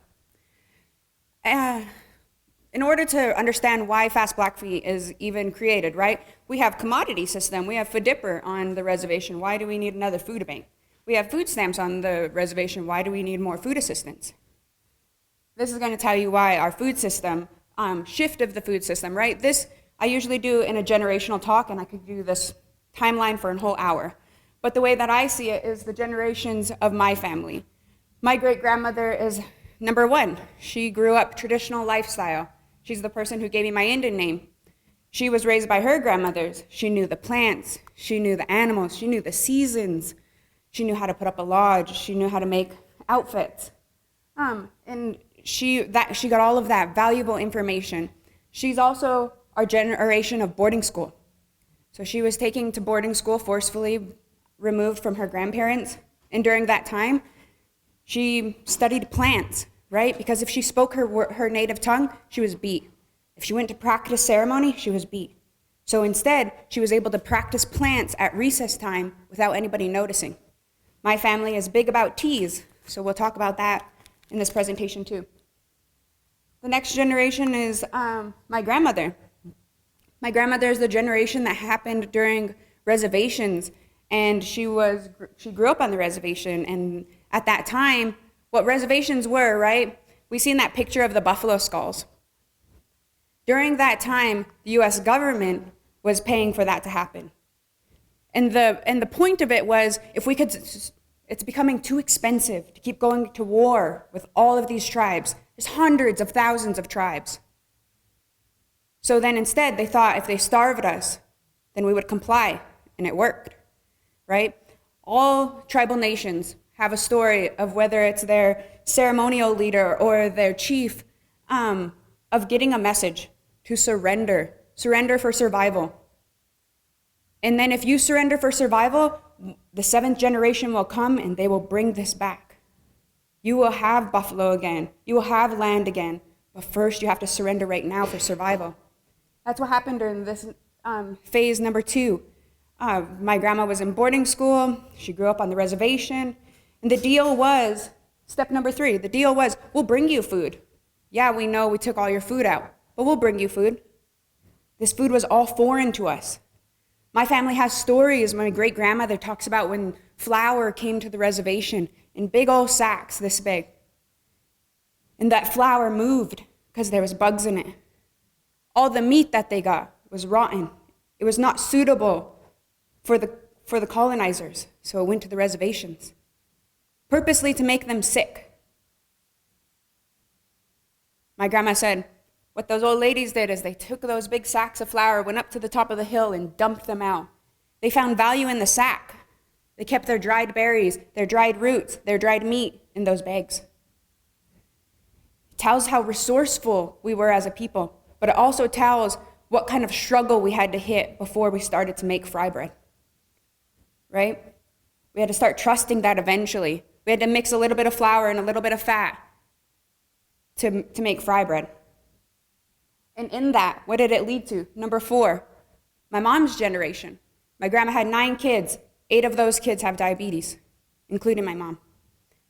In order to understand why Fast Blackfeet is even created, right? We have commodity system. We have FDIPR on the reservation. Why do we need another food bank? We have food stamps on the reservation. Why do we need more food assistance? This is going to tell you why our food system, shift of the food system, right? This I usually do in a generational talk, and I could do this timeline for a whole hour. But the way that I see it is the generations of my family. My great-grandmother is number one. She grew up traditional lifestyle. She's the person who gave me my Indian name. She was raised by her grandmothers. She knew the plants. She knew the animals. She knew the seasons. She knew how to put up a lodge. She knew how to make outfits. And she got all of that valuable information. She's also our generation of boarding school. So she was taken to boarding school forcefully, removed from her grandparents. And during that time, she studied plants, right? Because if she spoke her native tongue, she was beat. If she went to practice ceremony, she was beat. So instead, she was able to practice plants at recess time without anybody noticing. My family is big about teas, so we'll talk about that in this presentation too. The next generation is my grandmother. My grandmother is the generation that happened during reservations, and she grew up on the reservation, and at that time, what reservations were, right? We seen that picture of the buffalo skulls. During that time, the US government was paying for that to happen. And the point of it was, it's becoming too expensive to keep going to war with all of these tribes. There's hundreds of thousands of tribes. So then instead, they thought if they starved us, then we would comply, and it worked, right? All tribal nations have a story of whether it's their ceremonial leader or their chief of getting a message to surrender for survival. And then if you surrender for survival, the seventh generation will come and they will bring this back. You will have buffalo again. You will have land again. But first you have to surrender right now for survival. That's what happened during this phase number 2. My grandma was in boarding school. She grew up on the reservation. And the deal was, step number 3, the deal was, we'll bring you food. Yeah, we know we took all your food out, but we'll bring you food. This food was all foreign to us. My family has stories. My great-grandmother talks about when flour came to the reservation in big old sacks this big. And that flour moved because there was bugs in it. All the meat that they got was rotten. It was not suitable for the colonizers, so it went to the reservations, purposely to make them sick. My grandma said, what those old ladies did is they took those big sacks of flour, went up to the top of the hill and dumped them out. They found value in the sack. They kept their dried berries, their dried roots, their dried meat in those bags. It tells how resourceful we were as a people, but it also tells what kind of struggle we had to hit before we started to make fry bread, right? We had to start trusting that eventually. We had to mix a little bit of flour and a little bit of fat to make fry bread. And in that, what did it lead to? Number 4, my mom's generation. My grandma had 9 kids. 8 of those kids have diabetes, including my mom.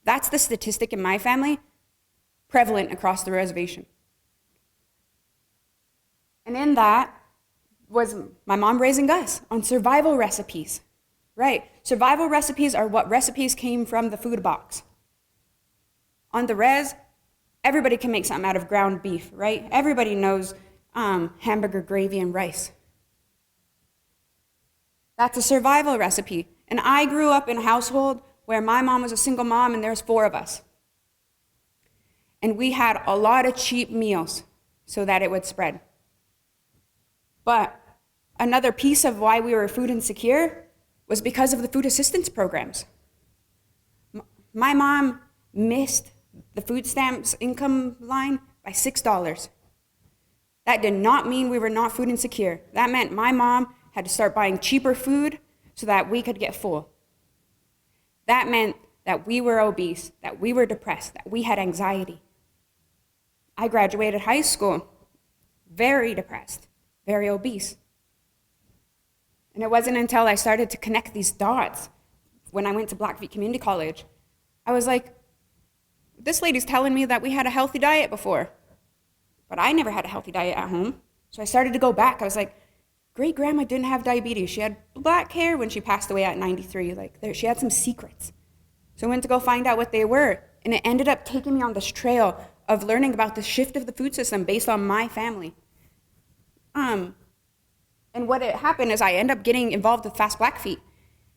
That's the statistic in my family, prevalent across the reservation. And in that was my mom raising us on survival recipes, right? Survival recipes are what recipes came from the food box. On the res, everybody can make something out of ground beef, right? Everybody knows hamburger gravy and rice. That's a survival recipe. And I grew up in a household where my mom was a single mom and there's 4 of us. And we had a lot of cheap meals so that it would spread. But another piece of why we were food insecure was because of the food assistance programs. My mom missed the food stamps income line by $6. That did not mean we were not food insecure. That meant my mom had to start buying cheaper food so that we could get full. That meant that we were obese, that we were depressed, that we had anxiety. I graduated high school very depressed, very obese. And it wasn't until I started to connect these dots when I went to Blackfeet Community College. I was like, this lady's telling me that we had a healthy diet before, but I never had a healthy diet at home. So I started to go back. I was like, great grandma didn't have diabetes. She had black hair when she passed away at 93. She had some secrets. So I went to go find out what they were. And it ended up taking me on this trail of learning about the shift of the food system based on my family. And what it happened is I ended up getting involved with Fast Blackfeet.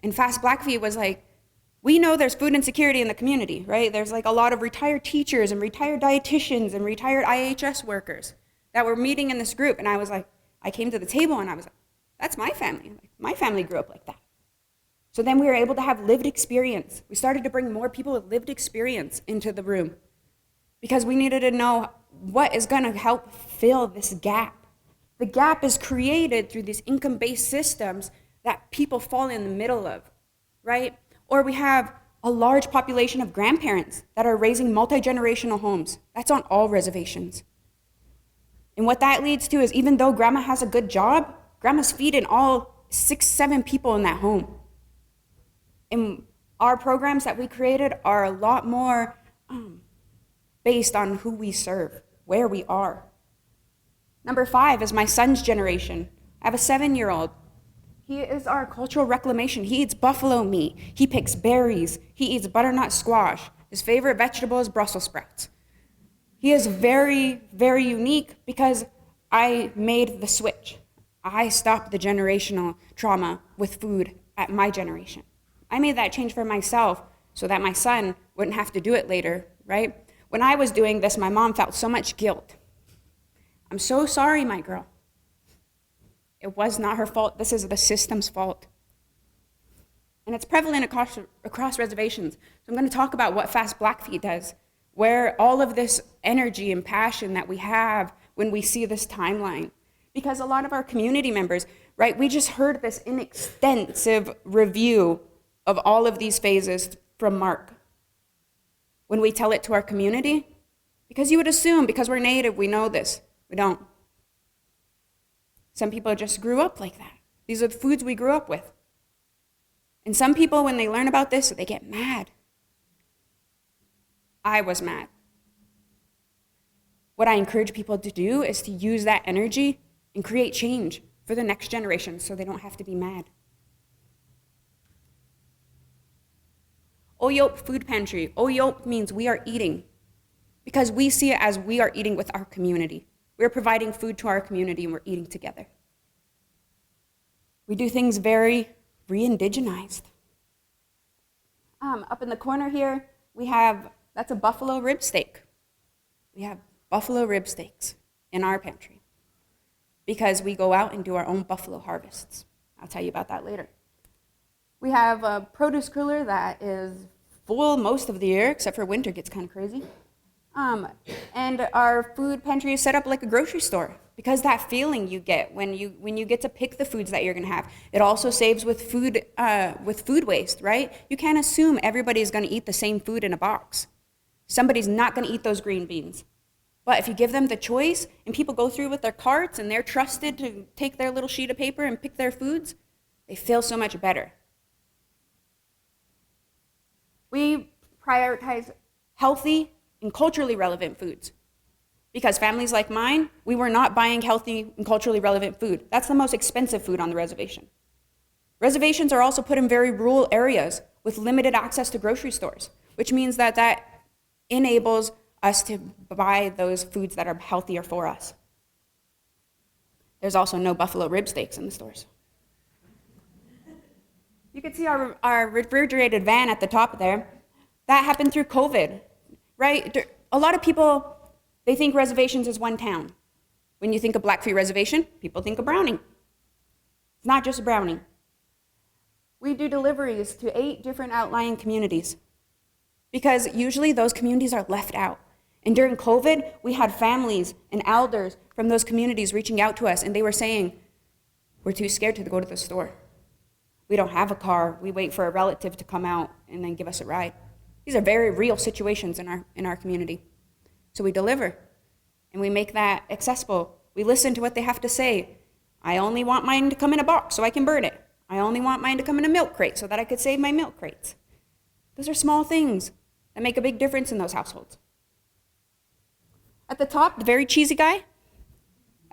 And Fast Blackfeet was like, we know there's food insecurity in the community, right? There's like a lot of retired teachers and retired dietitians and retired IHS workers that were meeting in this group. And I was like, I came to the table and I was like, that's my family. Like, my family grew up like that. So then we were able to have lived experience. We started to bring more people with lived experience into the room because we needed to know what is going to help fill this gap. The gap is created through these income-based systems that people fall in the middle of, right? Or we have a large population of grandparents that are raising multi-generational homes. That's on all reservations. And what that leads to is even though grandma has a good job, grandma's feeding all 6, 7 people in that home. And our programs that we created are a lot more based on who we serve, where we are. Number 5 is my son's generation. I have a 7-year-old. He is our cultural reclamation. He eats buffalo meat. He picks berries. He eats butternut squash. His favorite vegetable is Brussels sprouts. He is very, very unique because I made the switch. I stopped the generational trauma with food at my generation. I made that change for myself so that my son wouldn't have to do it later, right? When I was doing this, my mom felt so much guilt. I'm so sorry, my girl. It was not her fault. This is the system's fault. And it's prevalent across reservations. So I'm going to talk about what Fast Blackfeet does, where all of this energy and passion that we have when we see this timeline. Because a lot of our community members, right, we just heard this extensive review of all of these phases from Mark. When we tell it to our community, because you would assume, because we're Native, we know this. We don't. Some people just grew up like that. These are the foods we grew up with. And some people, when they learn about this, they get mad. I was mad. What I encourage people to do is to use that energy and create change for the next generation so they don't have to be mad. Oyop Food Pantry. Oyop means we are eating because we see it as we are eating with our community. We're providing food to our community and we're eating together. We do things very re-indigenized. Up in the corner here, that's a buffalo rib steak. We have buffalo rib steaks in our pantry because we go out and do our own buffalo harvests. I'll tell you about that later. We have a produce cooler that is full most of the year, except for winter gets kind of crazy. And our food pantry is set up like a grocery store because that feeling you get when you get to pick the foods that you're going to have. It also saves with food waste, right? You can't assume everybody's going to eat the same food in a box. Somebody's not going to eat those green beans. But if you give them the choice and people go through with their carts and they're trusted to take their little sheet of paper and pick their foods, they feel so much better. We prioritize healthy and culturally relevant foods. Because families like mine, we were not buying healthy and culturally relevant food. That's the most expensive food on the reservation. Reservations are also put in very rural areas with limited access to grocery stores, which means that enables us to buy those foods that are healthier for us. There's also no buffalo rib steaks in the stores. You can see our refrigerated van at the top there. That happened through COVID, right? A lot of people, they think reservations is one town. When you think of Blackfeet Reservation, people think of Browning. It's not just Browning. We do deliveries to 8 different outlying communities because usually those communities are left out. And during COVID, we had families and elders from those communities reaching out to us, and they were saying, we're too scared to go to the store. We don't have a car. We wait for a relative to come out and then give us a ride. These are very real situations in our community. So we deliver, and we make that accessible. We listen to what they have to say. I only want mine to come in a box so I can burn it. I only want mine to come in a milk crate so that I could save my milk crates. Those are small things that make a big difference in those households. At the top, the very cheesy guy,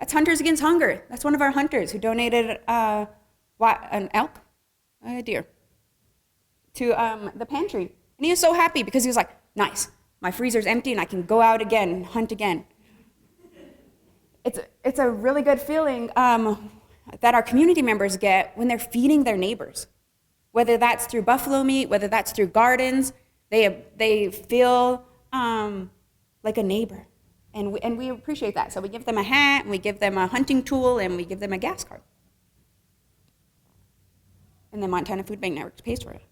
that's Hunters Against Hunger. That's one of our hunters who donated an elk, a deer, to the pantry. And he was so happy because he was like, nice, my freezer's empty and I can go out again and hunt again. It's a really good feeling that our community members get when they're feeding their neighbors. Whether that's through buffalo meat, whether that's through gardens, they feel like a neighbor. And we appreciate that. So we give them a hat, and we give them a hunting tool, and we give them a gas card. And then Montana Food Bank Network pays for it.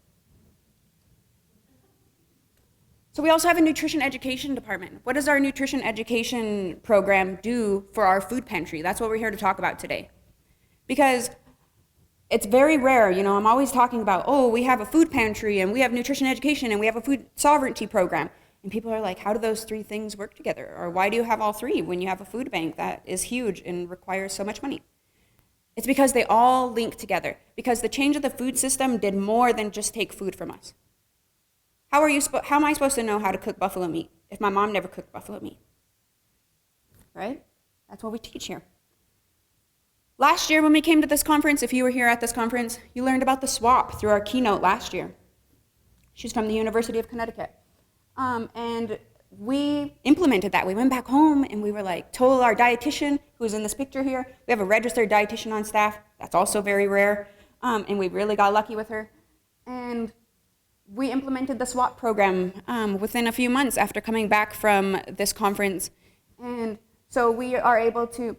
So we also have a nutrition education department. What does our nutrition education program do for our food pantry? That's what we're here to talk about today. Because it's very rare, I'm always talking about, we have a food pantry, and we have nutrition education, and we have a food sovereignty program. And people are like, how do those 3 things work together? Or why do you have all 3 when you have a food bank that is huge and requires so much money? It's because they all link together. Because the change of the food system did more than just take food from us. How am I supposed to know how to cook buffalo meat if my mom never cooked buffalo meat? Right? That's what we teach here. Last year when we came to this conference, if you were here at this conference, you learned about the SWAP through our keynote last year. She's from the University of Connecticut. And we implemented that. We went back home and we were like, told our dietitian, who's in this picture here, we have a registered dietitian on staff. That's also very rare. And we really got lucky with her. And we implemented the SWAT program within a few months after coming back from this conference. And so we are able to,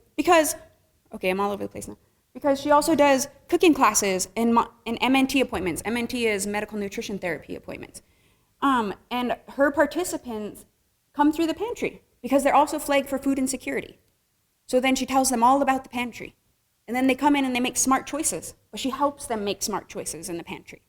I'm all over the place now. Because she also does cooking classes and MNT appointments. MNT is medical nutrition therapy appointments. And her participants come through the pantry because they're also flagged for food insecurity. So then she tells them all about the pantry. And then they come in and they make smart choices, but she helps them make smart choices in the pantry.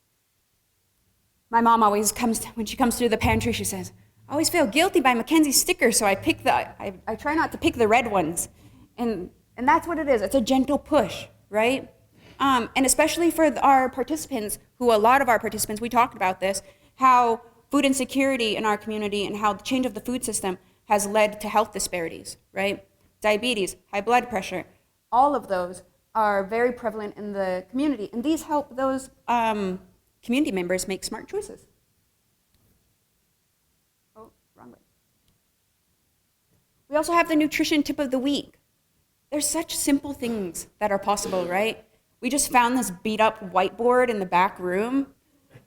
My mom always when she comes through the pantry, she says, I always feel guilty by Mackenzie's stickers, so I try not to pick the red ones. And that's what it is. It's a gentle push, right? And especially for our participants, a lot of our participants, we talked about this, how food insecurity in our community and how the change of the food system has led to health disparities, right? Diabetes, high blood pressure, all of those are very prevalent in the community. And these help those community members make smart choices. Oh, wrong way. We also have the nutrition tip of the week. There's such simple things that are possible, right? We just found this beat up whiteboard in the back room,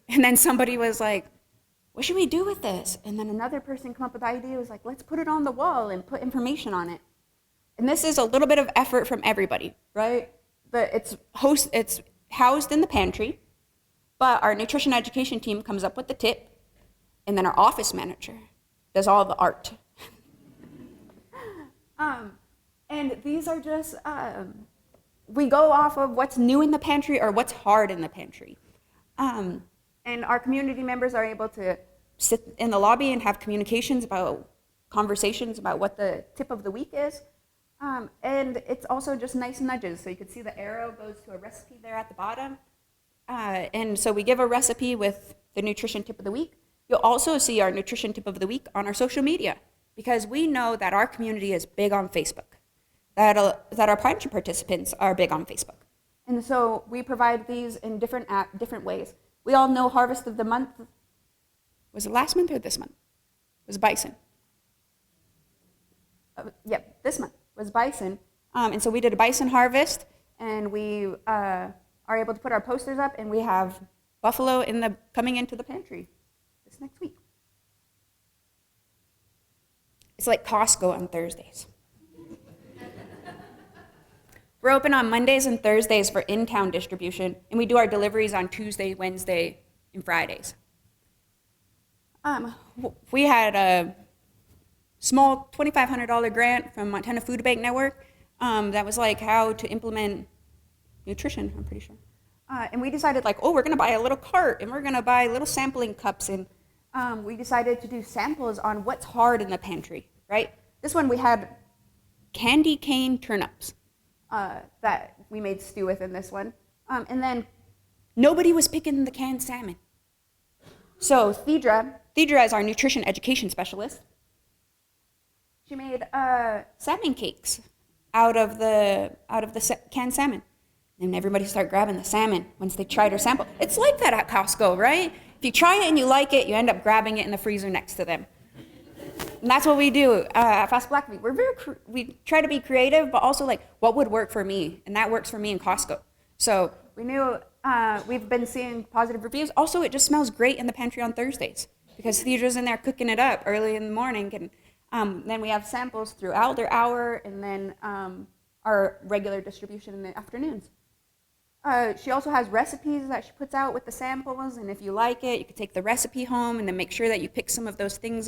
and then somebody was like, what should we do with this? And then another person came up with the idea, was like, let's put it on the wall and put information on it. And this is a little bit of effort from everybody, right? But it's housed in the pantry, but our nutrition education team comes up with the tip, and then our office manager does all the art. And these are just, we go off of what's new in the pantry or what's hard in the pantry. And our community members are able to sit in the lobby and have conversations about what the tip of the week is. And it's also just nice nudges. So you can see the arrow goes to a recipe there at the bottom. And so we give a recipe with the nutrition tip of the week. You'll also see our nutrition tip of the week on our social media, because we know that our community is big on Facebook, that our pantry participants are big on Facebook. And so we provide these in different ways. We all know Harvest of the Month. Was it last month or this month? It was bison. Yep, this month was bison. And so we did a bison harvest, and we are able to put our posters up, and we have buffalo coming into the pantry this next week. It's like Costco on Thursdays. We're open on Mondays and Thursdays for in-town distribution, and we do our deliveries on Tuesday, Wednesday, and Fridays. We had a small $2,500 grant from Montana Food Bank Network that was like how to implement nutrition, I'm pretty sure. And we decided we're gonna buy a little cart, and we're gonna buy little sampling cups, and we decided to do samples on what's hard in the pantry, right? This one we had candy cane turnips that we made stew with in this one. And then nobody was picking the canned salmon. So Thedra is our nutrition education specialist. She made salmon cakes out of the canned salmon. And everybody started grabbing the salmon once they tried her sample. It's like that at Costco, right? If you try it and you like it, you end up grabbing it in the freezer next to them. And that's what we do at Fast Black Meat. We try to be creative, but also what would work for me, and that works for me in Costco. So we knew we've been seeing positive reviews. Also, it just smells great in the pantry on Thursdays because Thedra's in there cooking it up early in the morning, and then we have samples throughout their hour, and then our regular distribution in the afternoons. She also has recipes that she puts out with the samples, and if you like it, you can take the recipe home and then make sure that you pick some of those things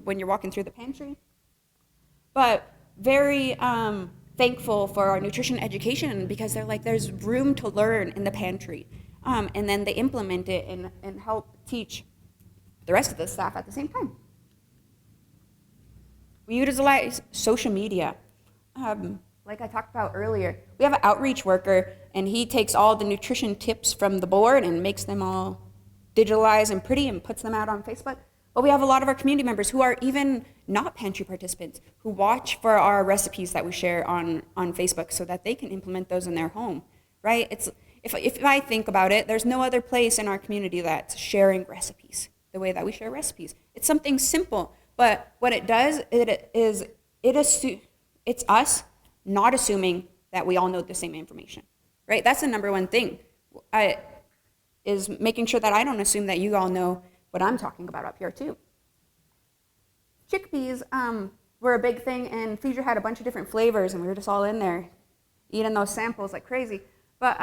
when you're walking through the pantry. But very thankful for our nutrition education, because they're there's room to learn in the pantry, and then they implement it and help teach the rest of the staff at the same time. We utilize social media. Like I talked about earlier, we have an outreach worker, and he takes all the nutrition tips from the board and makes them all digitalized and pretty and puts them out on Facebook. But we have a lot of our community members who are even not pantry participants who watch for our recipes that we share on Facebook so that they can implement those in their home, right? If I think about it, there's no other place in our community that's sharing recipes the way that we share recipes. It's something simple, but what it does, it's us not assuming that we all know the same information, right? That's the number one thing, is making sure that I don't assume that you all know what I'm talking about up here too. Chickpeas were a big thing, and Phaedra had a bunch of different flavors, and we were just all in there eating those samples like crazy. But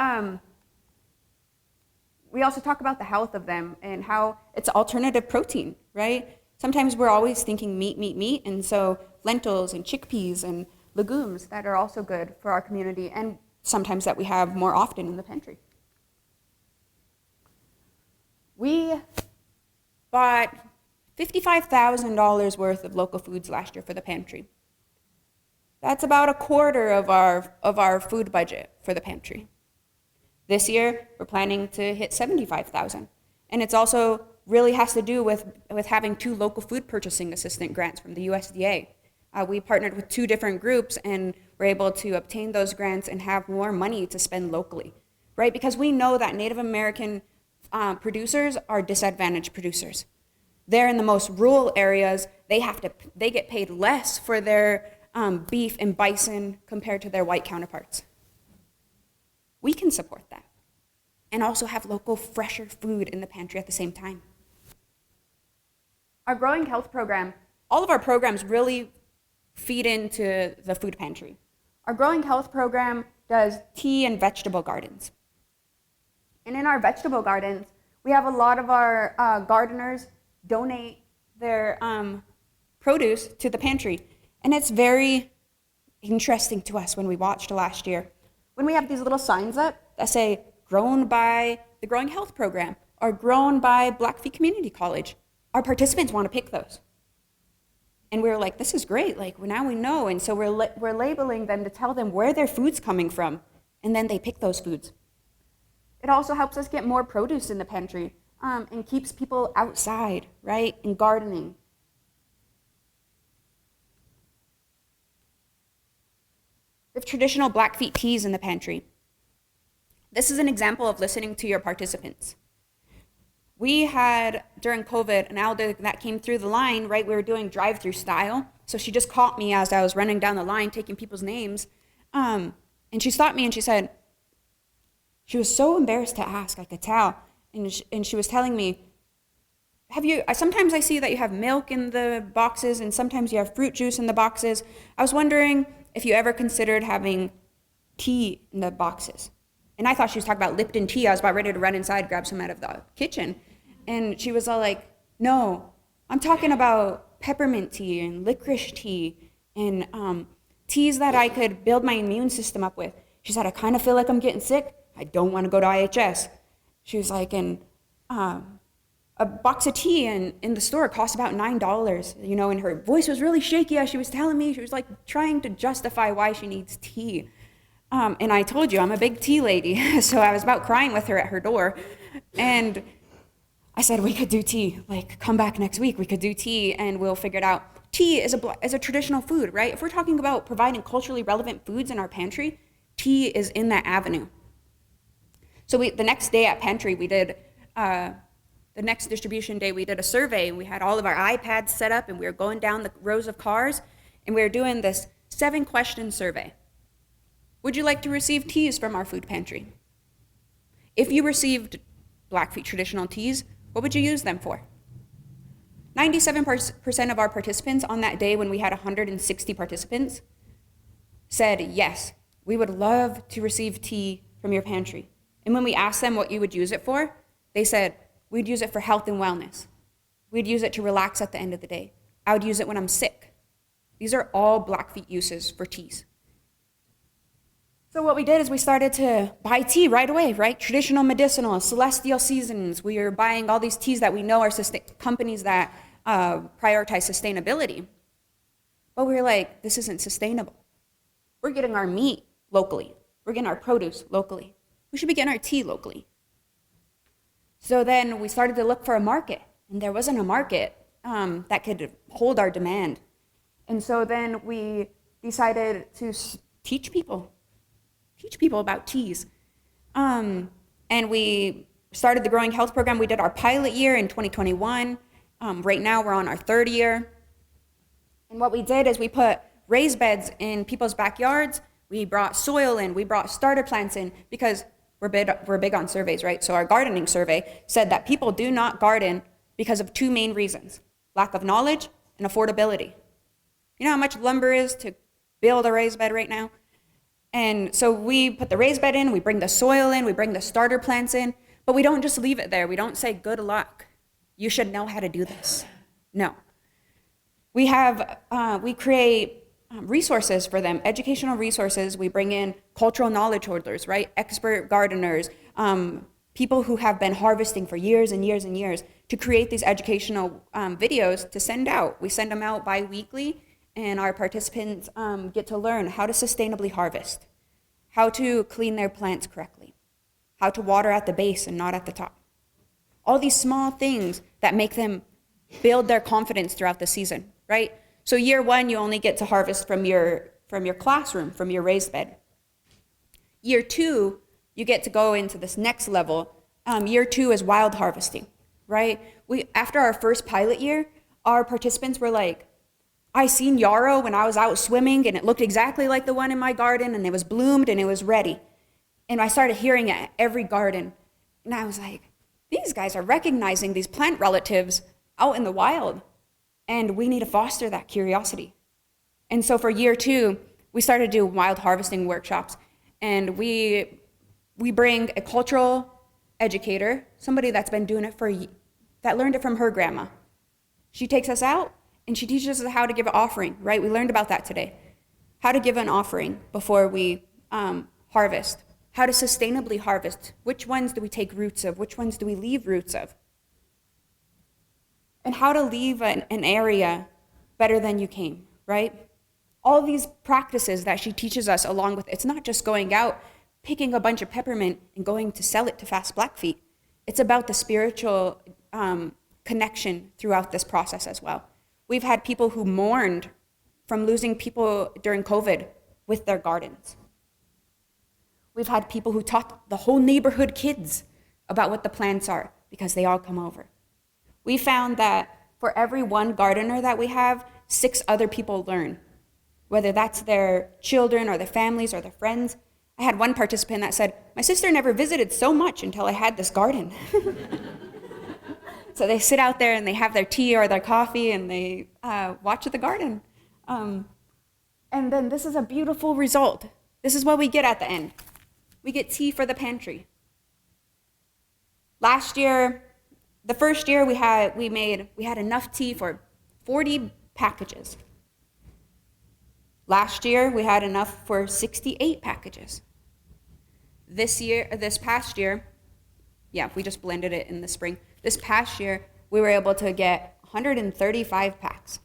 we also talk about the health of them and how it's alternative protein, right? Sometimes we're always thinking meat, and so lentils and chickpeas and legumes that are also good for our community, and sometimes that we have more often in the pantry. We bought $55,000 worth of local foods last year for the pantry. That's about a quarter of our food budget for the pantry. This year, we're planning to hit $75,000. And it's also really has to do with having 2 local food purchasing assistant grants from the USDA. We partnered with 2 different groups, and we're able to obtain those grants and have more money to spend locally, right? Because we know that Native American producers are disadvantaged producers. They're in the most rural areas. They get paid less for their beef and bison compared to their white counterparts. We can support that and also have local, fresher food in the pantry at the same time. Our Growing Health program, all of our programs really feed into the food pantry. Our Growing Health program does tea and vegetable gardens. And in our vegetable gardens, we have a lot of our gardeners donate their produce to the pantry. And it's very interesting to us when we watched last year. When we have these little signs up that say, grown by the Growing Health Program or grown by Blackfeet Community College, our participants want to pick those. And we were like, this is great, like now we know. And so we're labeling them to tell them where their food's coming from, and then they pick those foods. It also helps us get more produce in the pantry and keeps people outside, right, and gardening. We have traditional Blackfeet teas in the pantry. This is an example of listening to your participants. We had, during COVID, an elder that came through the line, right? We were doing drive-through style. So she just caught me as I was running down the line, taking people's names. And she stopped me and she said, she was so embarrassed to ask, I could tell. And she was telling me, sometimes I see that you have milk in the boxes and sometimes you have fruit juice in the boxes. I was wondering if you ever considered having tea in the boxes. And I thought she was talking about Lipton tea. I was about ready to run inside, grab some out of the kitchen. And she was all like, no, I'm talking about peppermint tea and licorice tea and teas that I could build my immune system up with. She said, I kind of feel like I'm getting sick. I don't want to go to IHS. She was like, and a box of tea in the store costs about $9, you know, and her voice was really shaky as she was telling me. She was like trying to justify why she needs tea. And I told you, I'm a big tea lady. So I was about crying with her at her door. And I said, we could do tea. Like, come back next week. We could do tea and we'll figure it out. Tea is a traditional food, right? If we're talking about providing culturally relevant foods in our pantry, tea is in that avenue. So the next day at Pantry, we did, the next distribution day, we did a survey. We had all of our iPads set up and we were going down the rows of cars and we were doing this 7-question survey. Would you like to receive teas from our food pantry? If you received Blackfeet traditional teas, what would you use them for? 97% of our participants on that day when we had 160 participants said, yes, we would love to receive tea from your pantry. And when we asked them what you would use it for, they said, we'd use it for health and wellness. We'd use it to relax at the end of the day. I would use it when I'm sick. These are all Blackfeet uses for teas. So what we did is we started to buy tea right away, right? Traditional medicinal, celestial seasons. We are buying all these teas that we know are companies that prioritize sustainability. But we were like, this isn't sustainable. We're getting our meat locally. We're getting our produce locally. We should be getting our tea locally. So then we started to look for a market, and there wasn't a market that could hold our demand. And so then we decided to teach people about teas. And we started the Growing Health Program. We did our pilot year in 2021. Right now we're on our 3rd year. And what we did is we put raised beds in people's backyards. We brought soil in, we brought starter plants in, because we're big on surveys, right? So our gardening survey said that people do not garden because of 2 main reasons: lack of knowledge and affordability. You know how much lumber is to build a raised bed right now? And so we put the raised bed in, we bring the soil in, we bring the starter plants in, but we don't just leave it there. We don't say, good luck, you should know how to do this. No. We create resources for them, educational resources. We bring in cultural knowledge holders, right? Expert gardeners, people who have been harvesting for years and years and years, to create these educational videos to send out. We send them out bi-weekly, and our participants get to learn how to sustainably harvest, how to clean their plants correctly, how to water at the base and not at the top. All these small things that make them build their confidence throughout the season, right? So year 1, you only get to harvest from your classroom, from your raised bed. Year 2, you get to go into this next level. Year 2 is wild harvesting, right? After our first pilot year, our participants were like, I seen yarrow when I was out swimming and it looked exactly like the one in my garden and it was bloomed and it was ready. And I started hearing it at every garden. And I was like, these guys are recognizing these plant relatives out in the wild. And we need to foster that curiosity. And so for year 2, we started to do wild harvesting workshops. And we bring a cultural educator, somebody that's been doing it that learned it from her grandma. She takes us out and she teaches us how to give an offering, right? We learned about that today. how to give an offering before we harvest, how to sustainably harvest, which ones do we take roots of, which ones do we leave roots of, and how to leave an area better than you came, right? All these practices that she teaches us along with, it's not just going out, picking a bunch of peppermint and going to sell it to Fast Blackfeet. It's about the spiritual connection throughout this process as well. We've had people who mourned from losing people during COVID with their gardens. We've had people who taught the whole neighborhood kids about what the plants are because they all come over. We found that for every one gardener that we have, 6 other people learn, whether that's their children or their families or their friends. I had one participant that said, my sister never visited so much until I had this garden. So they sit out there and they have their tea or their coffee and they watch the garden. And then this is a beautiful result. This is what we get at the end. We get tea for the pantry. Last year, the first year we had enough tea for 40 packages. Last year we had enough for 68 packages. This past year, we just blended it in the spring. This past year we were able to get 135 packs.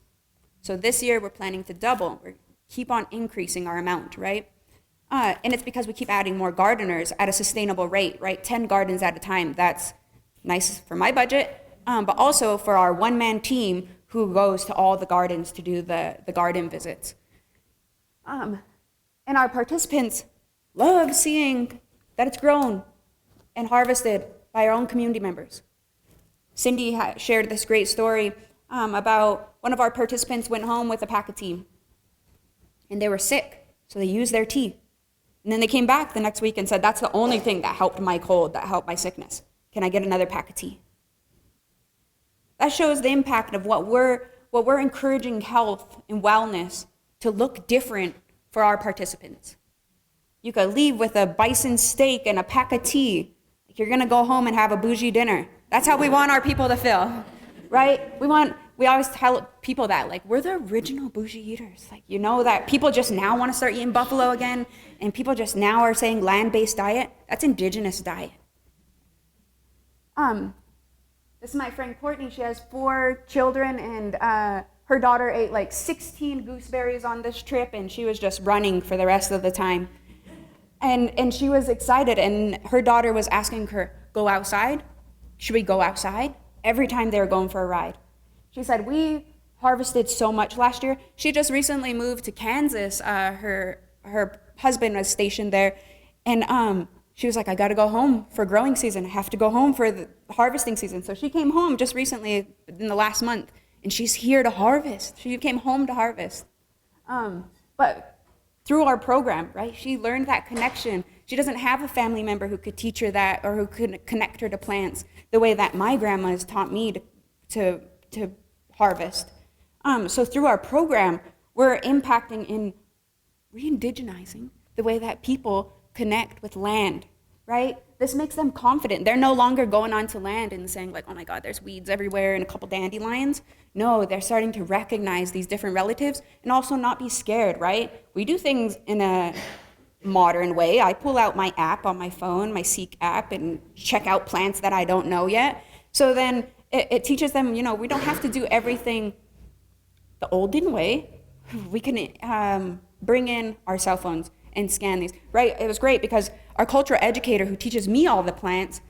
So this year we're planning to double. We keep on increasing our amount, right? And it's because we keep adding more gardeners at a sustainable rate, right? 10 gardens at a time. That's nice for my budget, but also for our one-man team who goes to all the gardens to do the garden visits. And our participants love seeing that it's grown and harvested by our own community members. Cindy shared this great story about one of our participants went home with a pack of tea, and they were sick, so they used their tea. And then they came back the next week and said, that's the only thing that helped my cold, that helped my sickness. Can I get another pack of tea? That shows the impact of what we're encouraging health and wellness to look different for our participants. You could leave with a bison steak and a pack of tea. Like you're gonna go home and have a bougie dinner. That's how we want our people to feel, right? We always tell people that, like, we're the original bougie eaters. Like, you know that people just now want to start eating buffalo again, and people just now are saying land-based diet. That's indigenous diet. This is my friend Courtney. She has 4 children, and her daughter ate like 16 gooseberries on this trip, and she was just running for the rest of the time. And she was excited, and her daughter was asking her, go outside? Should we go outside? Every time they were going for a ride. She said, we harvested so much last year. She just recently moved to Kansas. Her husband was stationed there, and she was like, I got to go home for growing season. I have to go home for the harvesting season. So she came home just recently in the last month, and she's here to harvest. She came home to harvest. But through our program, right, she learned that connection. She doesn't have a family member who could teach her that or who could connect her to plants the way that my grandma has taught me to harvest. So through our program, we're impacting in re-indigenizing the way that people connect with land, right? This makes them confident. They're no longer going onto land and saying like, oh my God, there's weeds everywhere and a couple dandelions. No, they're starting to recognize these different relatives and also not be scared, right? We do things in a modern way. I pull out my app on my phone, my Seek app, and check out plants that I don't know yet. So then it teaches them, we don't have to do everything the olden way. We can bring in our cell phones and scan these, right? It was great because our cultural educator who teaches me all the plants,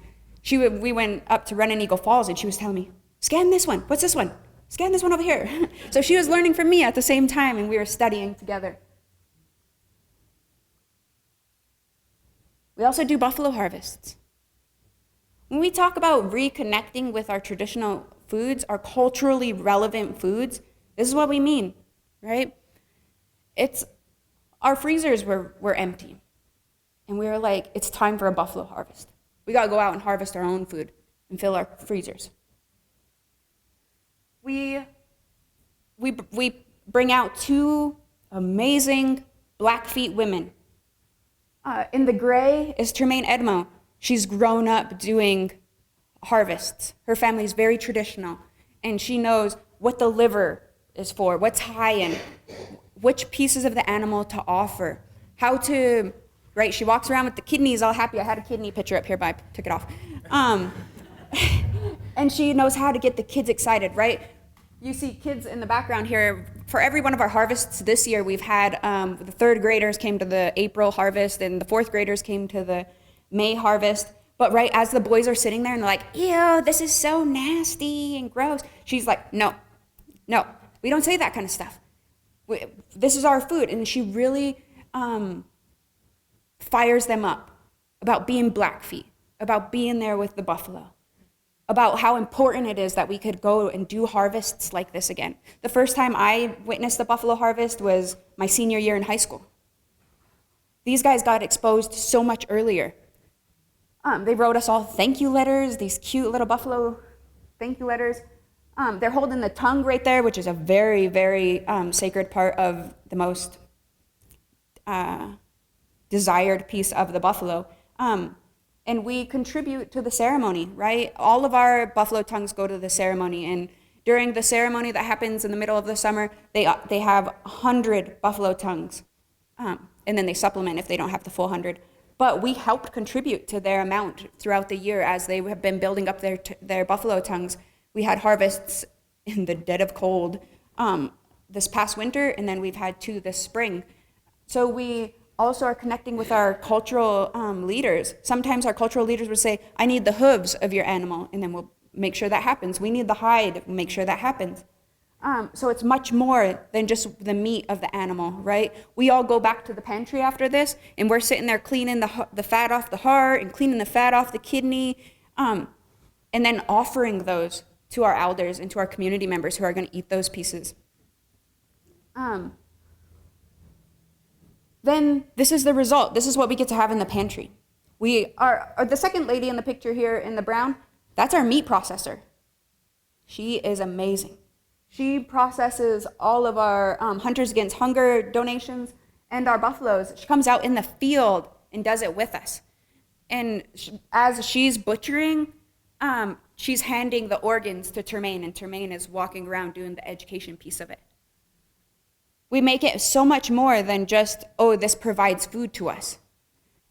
we went up to Running Eagle Falls and she was telling me, scan this one, what's this one? Scan this one over here. So she was learning from me at the same time and we were studying together. We also do buffalo harvests. When we talk about reconnecting with our traditional foods, our culturally relevant foods, this is what we mean, right? Our freezers were empty. And we were like, it's time for a buffalo harvest. We gotta go out and harvest our own food and fill our freezers. We bring out 2 amazing Blackfeet women. In the gray is Tremaine Edmo. She's grown up doing harvests. Her family's very traditional, and she knows what the liver is for, what's high in, which pieces of the animal to offer, how to, right? She walks around with the kidneys all happy. I had a kidney picture up here, but I took it off. And she knows how to get the kids excited, right? You see kids in the background here. For every one of our harvests this year, we've had the third graders came to the April harvest, and the fourth graders came to the May harvest. But right as the boys are sitting there and they're like, ew, this is so nasty and gross, she's like, no, we don't say that kind of stuff. This is our food. And she really fires them up about being Blackfeet, about being there with the buffalo, about how important it is that we could go and do harvests like this again. The first time I witnessed the buffalo harvest was my senior year in high school. These guys got exposed so much earlier. They wrote us all thank you letters, these cute little buffalo thank you letters. They're holding the tongue right there, which is a very, very sacred part of the most desired piece of the buffalo. And we contribute to the ceremony, right? All of our buffalo tongues go to the ceremony. And during the ceremony that happens in the middle of the summer, they have 100 buffalo tongues. And then they supplement if they don't have the full 100. But we helped contribute to their amount throughout the year as they have been building up their buffalo tongues. We had harvests in the dead of cold this past winter, and then we've had 2 this spring. So we also are connecting with our cultural leaders. Sometimes our cultural leaders would say, I need the hooves of your animal, and then we'll make sure that happens. We need the hide, we'll make sure that happens. So it's much more than just the meat of the animal, right? We all go back to the pantry after this, and we're sitting there cleaning the fat off the heart and cleaning the fat off the kidney, and then offering those to our elders and to our community members who are going to eat those pieces. Then this is the result. This is what we get to have in the pantry. We are the second lady in the picture here in the brown, that's our meat processor. She is amazing. She processes all of our Hunters Against Hunger donations and our buffaloes. She comes out in the field and does it with us. And as she's butchering, she's handing the organs to Termaine, and Termaine is walking around doing the education piece of it. We make it so much more than just, oh, this provides food to us,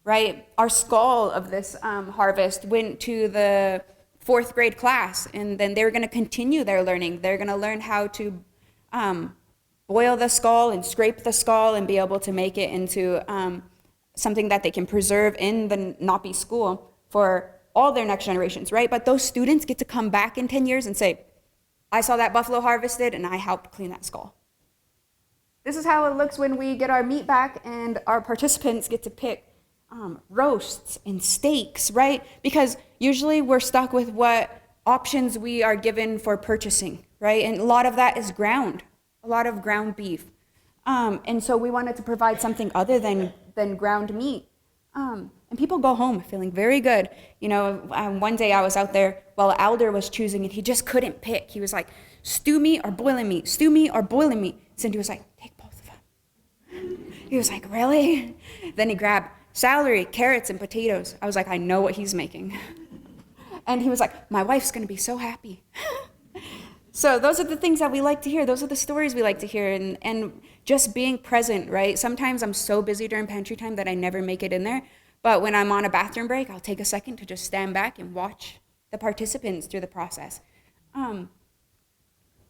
right? Our skull of this harvest went to the 4th grade class, and then they're going to continue their learning. They're going to learn how to boil the skull and scrape the skull and be able to make it into something that they can preserve in the Napi school for all their next generations, right? But those students get to come back in 10 years and say, I saw that buffalo harvested and I helped clean that skull. This is how it looks when we get our meat back and our participants get to pick roasts and steaks, right? Because usually we're stuck with what options we are given for purchasing, right? And a lot of that is ground, a lot of ground beef. And so we wanted to provide something other than ground meat. And people go home feeling very good. You know, one day I was out there while Elder was choosing and he just couldn't pick. He was like, stew meat or boiling meat, stew meat or boiling meat. Cindy was like, take both of them. He was like, really? Then he grabbed celery, carrots, and potatoes. I was like, I know what he's making. And he was like, my wife's going to be so happy. So those are the things that we like to hear. Those are the stories we like to hear. And just being present, right? Sometimes I'm so busy during pantry time that I never make it in there. But when I'm on a bathroom break, I'll take a second to just stand back and watch the participants through the process.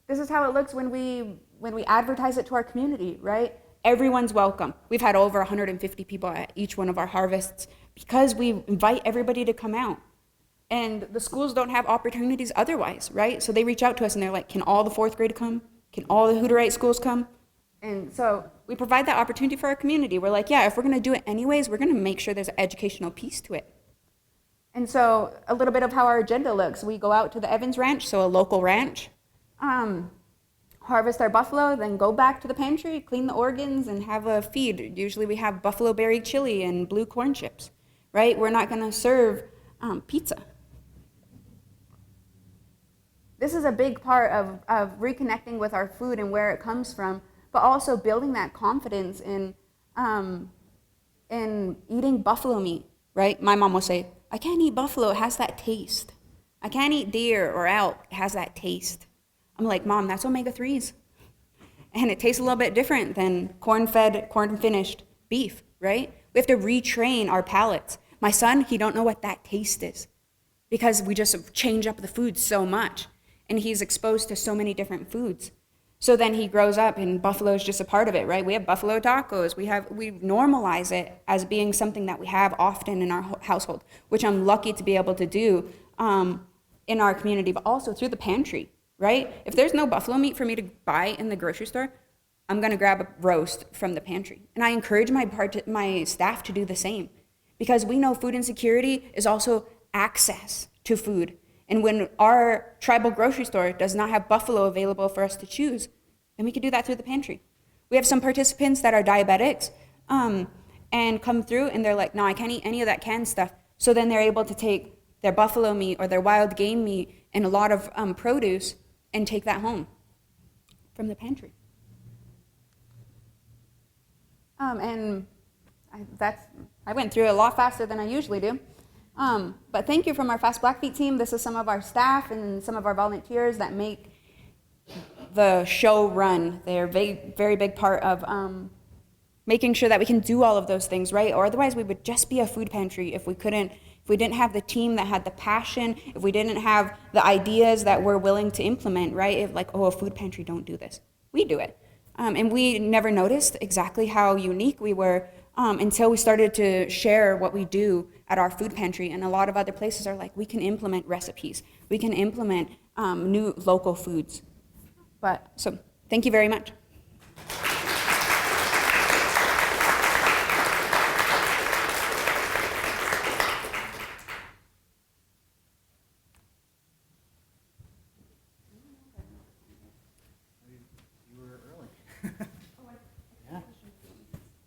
This is how it looks when we advertise it to our community, right? Everyone's welcome. We've had over 150 people at each one of our harvests because we invite everybody to come out. And the schools don't have opportunities otherwise, right? So they reach out to us and they're like, can all the 4th grade come? Can all the Hooterite schools come? And so we provide that opportunity for our community. We're like, yeah, if we're going to do it anyways, we're going to make sure there's an educational piece to it. And so a little bit of how our agenda looks. We go out to the Evans Ranch, so a local ranch, harvest our buffalo, then go back to the pantry, clean the organs, and have a feed. Usually we have buffalo berry chili and blue corn chips, right? We're not going to serve pizza. This is a big part of reconnecting with our food and where it comes from, but also building that confidence in eating buffalo meat, right? My mom will say, I can't eat buffalo, it has that taste. I can't eat deer or elk, it has that taste. I'm like, Mom, that's omega-3s. And it tastes a little bit different than corn-fed, corn-finished beef, right? We have to retrain our palates. My son, he don't know what that taste is because we just change up the food so much. And he's exposed to so many different foods. So then he grows up and buffalo is just a part of it, right? We have buffalo tacos. We normalize it as being something that we have often in our household, which I'm lucky to be able to do in our community, but also through the pantry, right? If there's no buffalo meat for me to buy in the grocery store, I'm gonna grab a roast from the pantry. And I encourage my staff to do the same because we know food insecurity is also access to food. And when our tribal grocery store does not have buffalo available for us to choose, then we can do that through the pantry. We have some participants that are diabetics and come through and they're like, no, I can't eat any of that canned stuff. So then they're able to take their buffalo meat or their wild game meat and a lot of produce and take that home from the pantry. I went through it a lot faster than I usually do. But thank you from our Fast Blackfeet team. This is some of our staff and some of our volunteers that make the show run. They're a very big part of making sure that we can do all of those things, right? Or otherwise we would just be a food pantry if we didn't have the team that had the passion, if we didn't have the ideas that we're willing to implement, right? If like, oh, a food pantry don't do this. We do it. And we never noticed exactly how unique we were until we started to share what we do at our food pantry. And a lot of other places are like, we can implement recipes. We can implement new local foods. So thank you very much.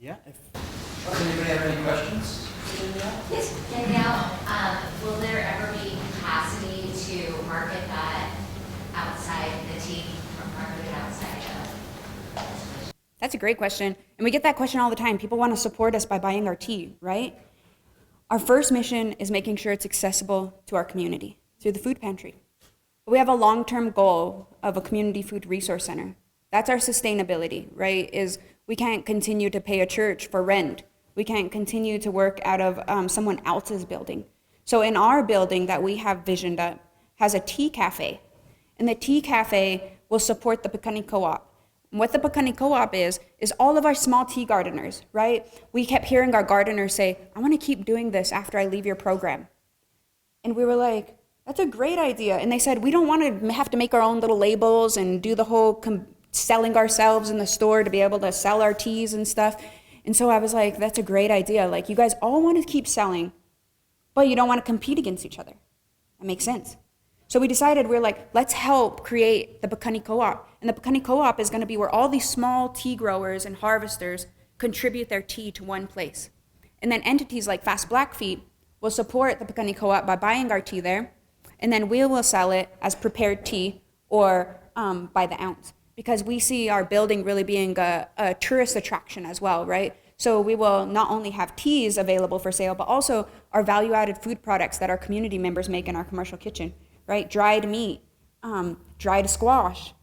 Yeah. Does anybody have any questions? Yes. Danielle, will there ever be capacity to market that outside the tea, or market it outside of? That's a great question. And we get that question all the time. People want to support us by buying our tea, right? Our first mission is making sure it's accessible to our community through the food pantry. But we have a long-term goal of a community food resource center. That's our sustainability, right? Is we can't continue to pay a church for rent. We can't continue to work out of someone else's building. So in our building that we have visioned up has a tea cafe. And the tea cafe will support the Pekani Co-op. And what the Pekani Co-op is all of our small tea gardeners, right? We kept hearing our gardeners say, I want to keep doing this after I leave your program. And we were like, that's a great idea. And they said, we don't want to have to make our own little labels and do the whole selling ourselves in the store to be able to sell our teas and stuff. And so I was like, that's a great idea. Like, you guys all want to keep selling, but you don't want to compete against each other. That makes sense. So we decided, we're like, let's help create the Pekani Co-op. And the Pekani Co-op is going to be where all these small tea growers and harvesters contribute their tea to one place. And then entities like Fast Blackfeet will support the Pekani Co-op by buying our tea there. And then we will sell it as prepared tea or by the ounce. Because we see our building really being a tourist attraction as well, right? So we will not only have teas available for sale, but also our value-added food products that our community members make in our commercial kitchen, right? Dried meat, dried squash,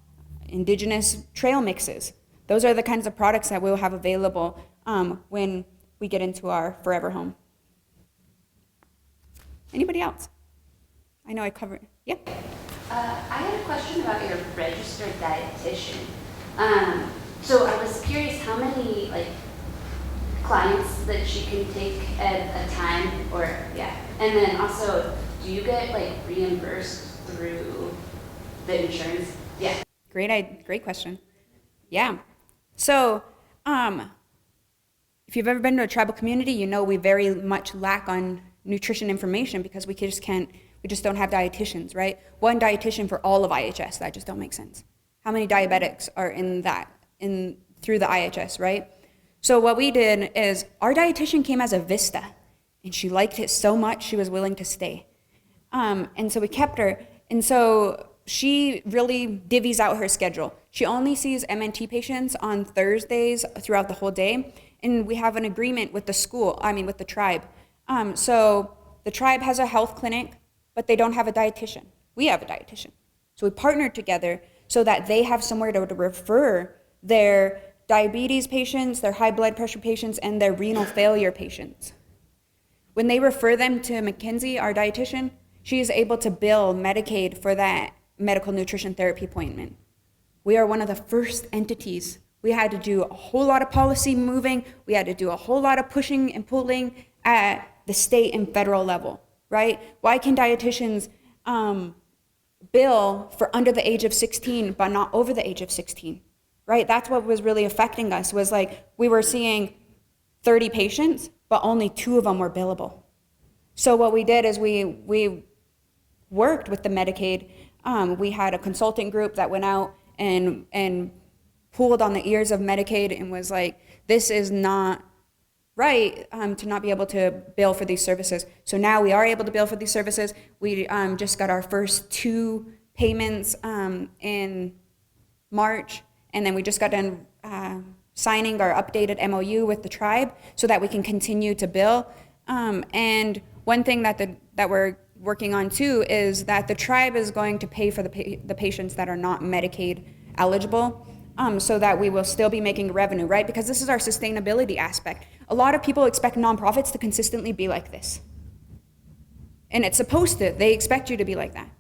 indigenous trail mixes. Those are the kinds of products that we'll have available when we get into our forever home. Anybody else? I know I covered, yeah? I had a question about your registered dietitian. So I was curious how many clients that she can take at a time, and then also, do you get reimbursed through the insurance? Yeah. Great question. Yeah. So, if you've ever been to a tribal community, you know we very much lack on nutrition information because we just don't have dietitians, right? One dietitian for all of IHS, that just don't make sense. How many diabetics are through the IHS, right? So what we did is our dietitian came as a Vista, and she liked it so much she was willing to stay. And so we kept her, and so she really divvies out her schedule. She only sees MNT patients on Thursdays throughout the whole day, and we have an agreement with the tribe. So the tribe has a health clinic, but they don't have a dietitian. We have a dietitian. So we partnered together so that they have somewhere to refer their diabetes patients, their high blood pressure patients, and their renal failure patients. When they refer them to Mackenzie, our dietitian, she is able to bill Medicaid for that medical nutrition therapy appointment. We are one of the first entities. We had to do a whole lot of policy moving. We had to do a whole lot of pushing and pulling at the state and federal level, right? Why can dietitians bill for under the age of 16 but not over the age of 16, right? That's what was really affecting us, was like we were seeing 30 patients, but only 2 of them were billable. So what we did is we worked with the Medicaid. We had a consulting group that went out and pulled on the ears of Medicaid and was like, this is not right to not be able to bill for these services. So now we are able to bill for these services. We just got our first 2 payments in March, and then we just got done signing our updated MOU with the tribe so that we can continue to bill. And one thing that we're working on too is that the tribe is going to pay for the patients that are not Medicaid eligible, so that we will still be making revenue, right? Because this is our sustainability aspect. A lot of people expect nonprofits to consistently be like this. And it's supposed to. They expect you to be like that.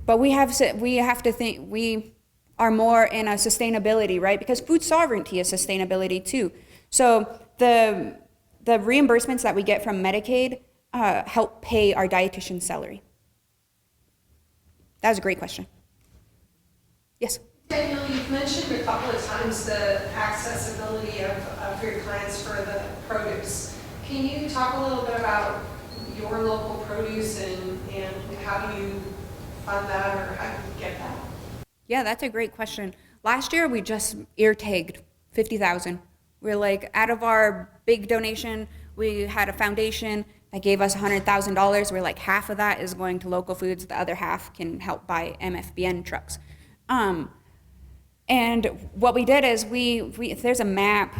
But we have to think, we are more in a sustainability, right? Because food sovereignty is sustainability too. So the reimbursements that we get from Medicaid help pay our dietitian's salary. That was a great question. Yes? Daniel, you've mentioned a couple of times the accessibility of your clients for the produce. Can you talk a little bit about your local produce and how do you fund that, or how do you get that? Yeah, that's a great question. Last year, we just ear tagged 50,000. We're like, out of our big donation, we had a foundation that gave us $100,000. We're like, half of that is going to local foods. The other half can help buy MFBN trucks. And what we did is there's a map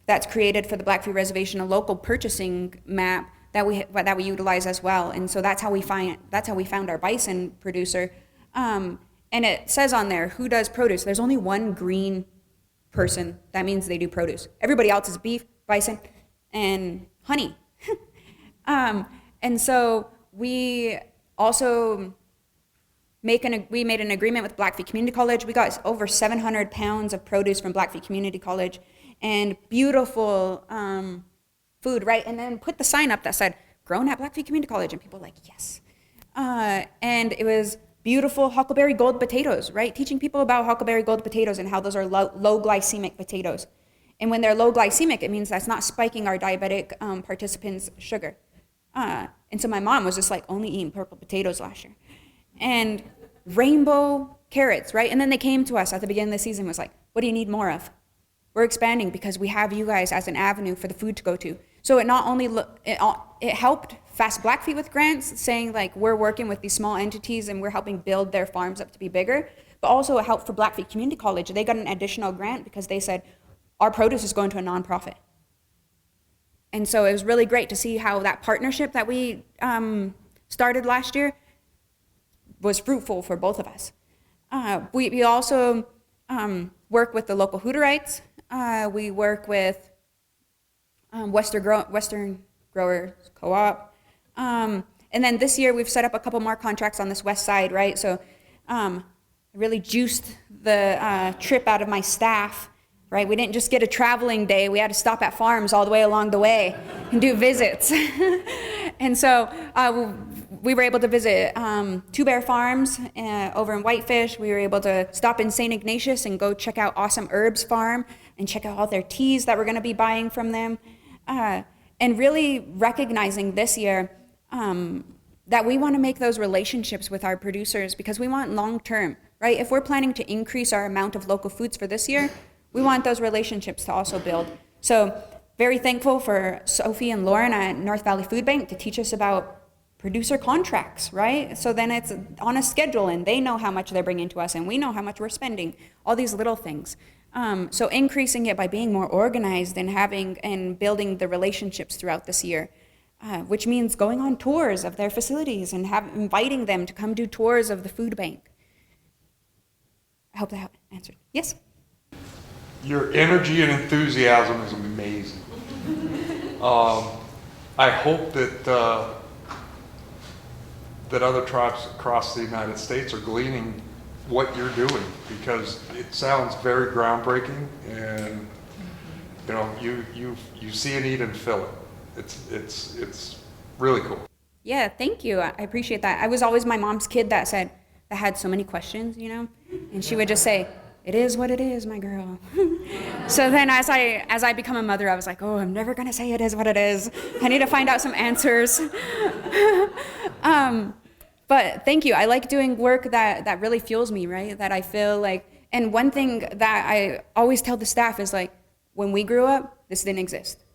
that's created for the Blackfeet Reservation, a local purchasing map that we utilize as well. And so that's how we found our bison producer. And it says on there, who does produce? There's only one green person. That means they do produce. Everybody else is beef, bison, and honey. And so we also we made an agreement with Blackfeet Community College. We got over 700 pounds of produce from Blackfeet Community College and beautiful food, right? And then put the sign up that said, grown at Blackfeet Community College. And people were like, yes. And it was beautiful huckleberry gold potatoes, right? Teaching people about huckleberry gold potatoes and how those are low glycemic potatoes. And when they're low glycemic, it means that's not spiking our diabetic participants' sugar. And so my mom was just like only eating purple potatoes last year. And rainbow carrots, right? And then they came to us at the beginning of the season, was like, what do you need more of? We're expanding because we have you guys as an avenue for the food to go to. So it not only, it helped Fast Blackfeet with grants, saying like, we're working with these small entities and we're helping build their farms up to be bigger, but also it helped for Blackfeet Community College. They got an additional grant because they said, our produce is going to a nonprofit. And so it was really great to see how that partnership that we started last year was fruitful for both of us. We also work with the local Hutterites. We work with Western Growers Co-op. And then this year we've set up a couple more contracts on this west side, right? So I really juiced the trip out of my staff, right? We didn't just get a traveling day. We had to stop at farms all the way along the way and do visits. And so we were able to visit Two Bear Farms over in Whitefish. We were able to stop in St. Ignatius and go check out Awesome Herbs Farm and check out all their teas that we're going to be buying from them. And really recognizing this year that we want to make those relationships with our producers because we want long-term, right? If we're planning to increase our amount of local foods for this year, we want those relationships to also build. So very thankful for Sophie and Lauren at North Valley Food Bank to teach us about producer contracts, right? So then it's on a schedule and they know how much they're bringing to us and we know how much we're spending, all these little things. So increasing it by being more organized and having and building the relationships throughout this year, which means going on tours of their facilities and inviting them to come do tours of the food bank. I hope that answered. Yes? your energy and enthusiasm is amazing. I hope that other tribes across the United States are gleaning what you're doing, because it sounds very groundbreaking, and you know, you see a need and fill it. It's really cool. Yeah, thank you. I appreciate that. I was always my mom's kid that had so many questions, you know, and she would just say, "It is what it is, my girl." So then as I become a mother, I was like, "Oh, I'm never gonna say it is what it is. I need to find out some answers." But thank you. I like doing work that really fuels me, right? That I feel like, and one thing that I always tell the staff is like, when we grew up, this didn't exist.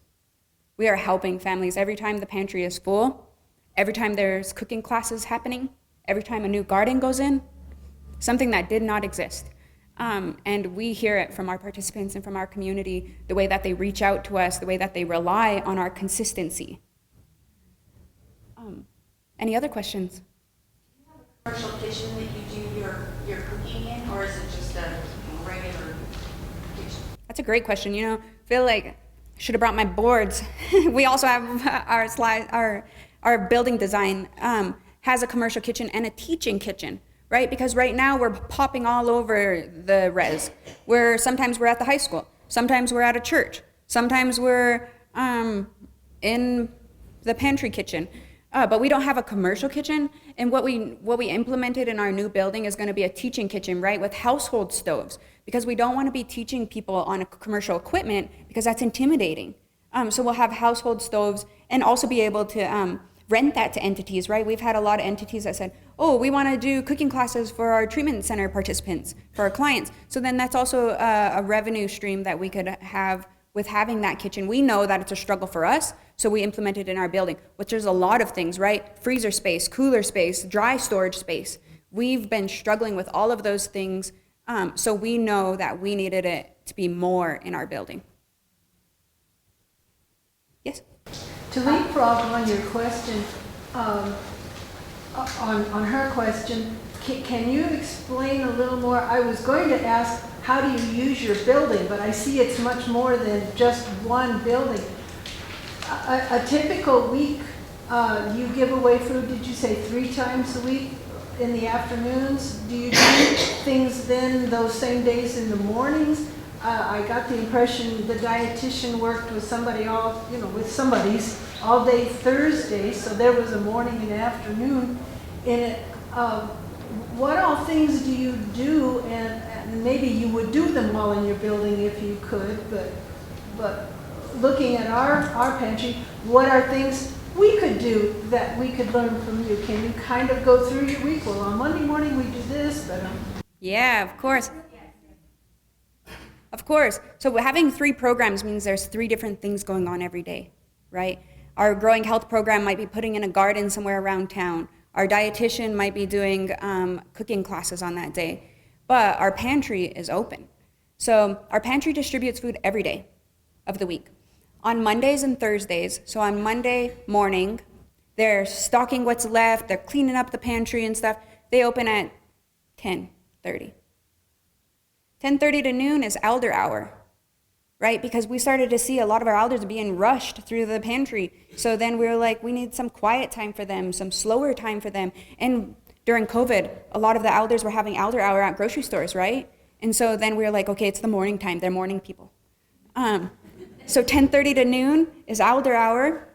We are helping families every time the pantry is full, every time there's cooking classes happening, every time a new garden goes in, something that did not exist. And we hear it from our participants and from our community, the way that they reach out to us, the way that they rely on our consistency. Any other questions? Commercial kitchen that you do your cooking in, or is it just a regular kitchen? That's a great question. You know, I feel like I should have brought my boards. We also have our slide, our building design has a commercial kitchen and a teaching kitchen, right? Because right now we're popping all over the res. Sometimes we're at the high school, sometimes we're at a church, sometimes we're in the pantry kitchen. But we don't have a commercial kitchen, and what we implemented in our new building is going to be a teaching kitchen, right, with household stoves, because we don't want to be teaching people on commercial equipment because that's intimidating. So we'll have household stoves and also be able to rent that to entities, right? We've had a lot of entities that said, "Oh, we want to do cooking classes for our treatment center participants, for our clients." So then that's also a revenue stream that we could have with having that kitchen. We know that it's a struggle for us, so we implement it in our building, which there's a lot of things, right? Freezer space, cooler space, dry storage space. We've been struggling with all of those things, so we know that we needed it to be more in our building. Yes? To leapfrog on your question, on her question, can you explain a little more? I was going to ask, how do you use your building? But I see it's much more than just one building. A typical week, you give away food, did you say 3 times a week in the afternoons? Do you do things then those same days in the mornings? I got the impression the dietitian worked with somebody all day Thursday, so there was a morning and afternoon in it. What all things do you do, and maybe you would do them all in your building if you could, but looking at our pantry, what are things we could do that we could learn from you? Can you kind of go through your week? Well, on Monday morning we do this, but Yeah, of course. Of course. So having 3 programs means there's 3 different things going on every day, right? Our growing health program might be putting in a garden somewhere around town. Our dietitian might be doing cooking classes on that day. But our pantry is open. So our pantry distributes food every day of the week. On Mondays and Thursdays, so on Monday morning, they're stocking what's left, they're cleaning up the pantry and stuff. They open at 10:30. 10:30 to noon is elder hour, right? Because we started to see a lot of our elders being rushed through the pantry. So then we were like, we need some quiet time for them, some slower time for them. And during COVID, a lot of the elders were having elder hour at grocery stores, right? And so then we were like, okay, it's the morning time. They're morning people. So 10:30 to noon is elder hour.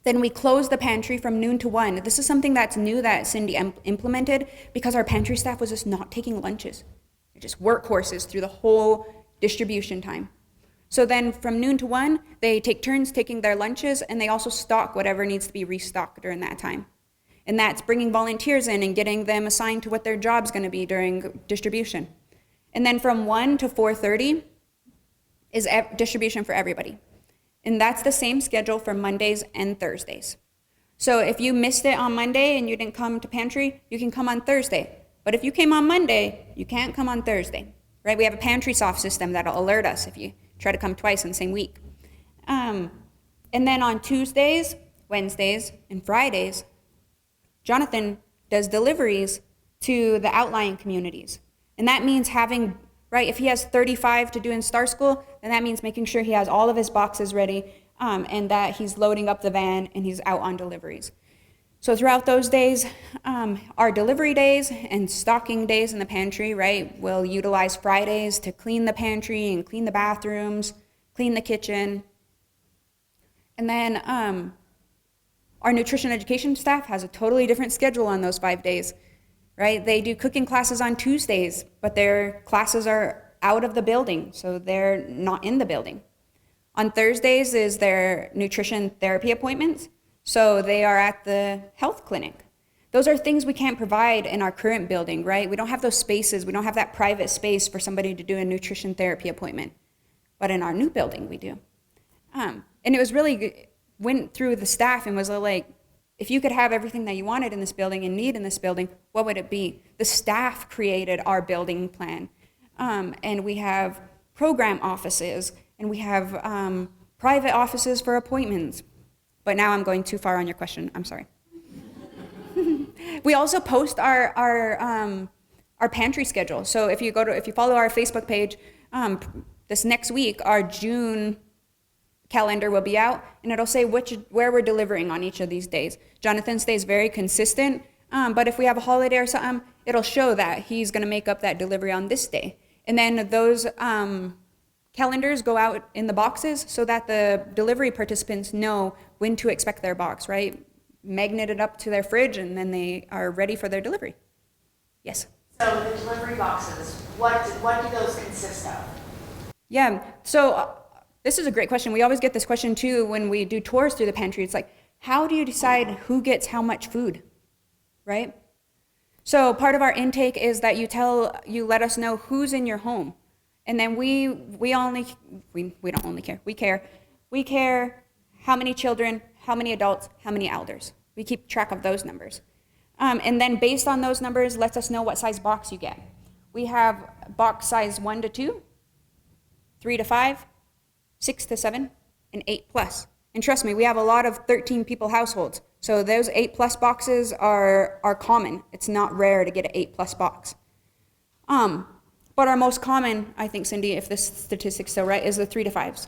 Then we close the pantry from noon to 1. This is something that's new that Cindy implemented because our pantry staff was just not taking lunches. They're just workhorses through the whole distribution time. So then from noon to 1, they take turns taking their lunches, and they also stock whatever needs to be restocked during that time. And that's bringing volunteers in and getting them assigned to what their job's going to be during distribution. And then from 1 to 4:30 is distribution for everybody. And that's the same schedule for Mondays and Thursdays. So if you missed it on Monday and you didn't come to pantry, you can come on Thursday. But if you came on Monday, you can't come on Thursday, right? We have a pantry soft system that'll alert us if you try to come twice in the same week. And then on Tuesdays, Wednesdays, and Fridays, Jonathan does deliveries to the outlying communities. And that means having right? If he has 35 to do in Star School, then that means making sure he has all of his boxes ready and that he's loading up the van and he's out on deliveries. So throughout those days, our delivery days and stocking days in the pantry, right, we'll utilize Fridays to clean the pantry and clean the bathrooms, clean the kitchen. And then our nutrition education staff has a totally different schedule on those 5 days, right? They do cooking classes on Tuesdays, but their classes are out of the building, so they're not in the building. On Thursdays is their nutrition therapy appointments, so they are at the health clinic. Those are things we can't provide in our current building, right? We don't have those spaces. We don't have that private space for somebody to do a nutrition therapy appointment. But in our new building, we do. And it was really good. Went through the staff and was like, if you could have everything that you wanted in this building and need in this building, what would it be? The staff created our building plan. And we have program offices, and we have private offices for appointments. But now I'm going too far on your question. I'm sorry. We also post our pantry schedule. So if you follow our Facebook page, this next week, our June calendar will be out, and it'll say where we're delivering on each of these days. Jonathan stays very consistent, but if we have a holiday or something, it'll show that he's going to make up that delivery on this day. And then those calendars go out in the boxes so that the delivery participants know when to expect their box, right? Magnet it up to their fridge, and then they are ready for their delivery. Yes? So the delivery boxes, what do those consist of? Yeah, so this is a great question. We always get this question too when we do tours through the pantry. It's like, how do you decide who gets how much food, right? So part of our intake is that you let us know who's in your home. And then we don't only care, we care. We care how many children, how many adults, how many elders. We keep track of those numbers. And then based on those numbers, lets us know what size box you get. We have box size 1 to 2, 3 to 5, 6 to 7, and 8+. And trust me, we have a lot of 13 people households. So those 8+ boxes are common. It's not rare to get an 8+ box. But our most common, I think, Cindy, if this statistic's still right, is the 3 to 5s.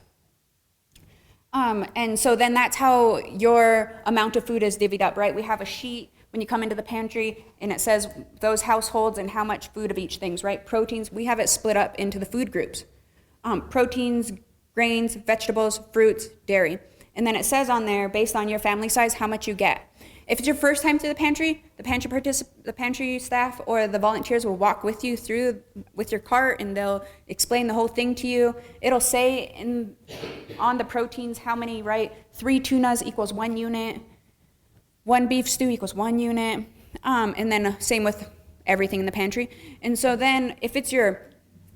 And so then that's how your amount of food is divvied up, right? We have a sheet when you come into the pantry, and it says those households and how much food of each things, right? Proteins, we have it split up into the food groups. Proteins, grains, vegetables, fruits, dairy. And then it says on there, based on your family size, how much you get. If it's your first time through the pantry staff or the volunteers will walk with you through with your cart, and they'll explain the whole thing to you. It'll say on the proteins how many, right? 3 tunas equals 1 unit. 1 beef stew equals 1 unit. And then same with everything in the pantry. And so then if it's your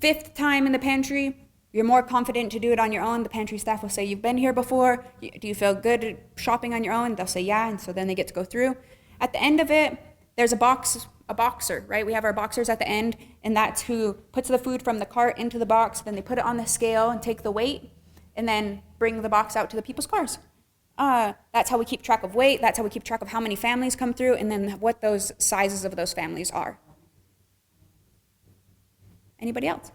5th time in the pantry, you're more confident to do it on your own. The pantry staff will say, you've been here before. Do you feel good shopping on your own? They'll say, yeah, and so then they get to go through. At the end of it, there's a boxer, right? We have our boxers at the end, and that's who puts the food from the cart into the box. Then they put it on the scale and take the weight, and then bring the box out to the people's cars. That's how we keep track of weight. That's how we keep track of how many families come through, and then what those sizes of those families are. Anybody else?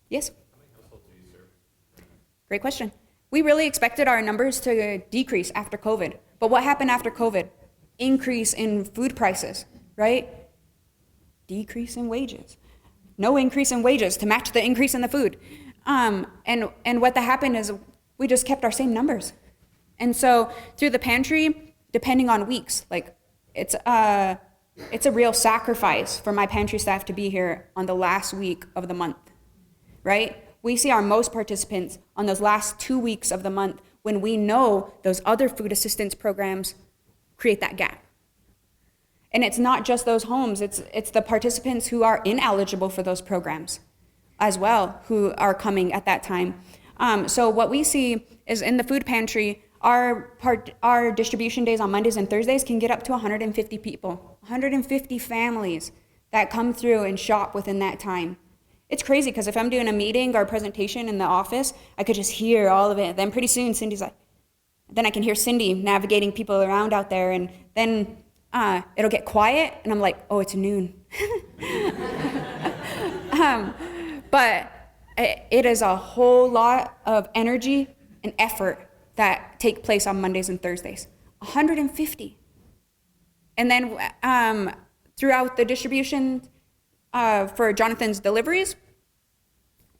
Yes? How many households do you serve? Great question. We really expected our numbers to decrease after COVID. But what happened after COVID? Increase in food prices, right? Decrease in wages. No increase in wages to match the increase in the food. And what that happened is we just kept our same numbers. And so through the pantry, depending on weeks, like it's a real sacrifice for my pantry staff to be here on the last week of the month. Right? We see our most participants on those last 2 weeks of the month when we know those other food assistance programs create that gap. And it's not just those homes, it's the participants who are ineligible for those programs as well who are coming at that time. So what we see is in the food pantry, our distribution days on Mondays and Thursdays can get up to 150 people, 150 families that come through and shop within that time. It's crazy because if I'm doing a meeting or a presentation in the office, I could just hear all of it. Then pretty soon Cindy's like, then I can hear Cindy navigating people around out there, and then it'll get quiet and I'm like, oh, it's noon. But it is a whole lot of energy and effort that take place on Mondays and Thursdays. 150. And then throughout the distribution for Jonathan's deliveries,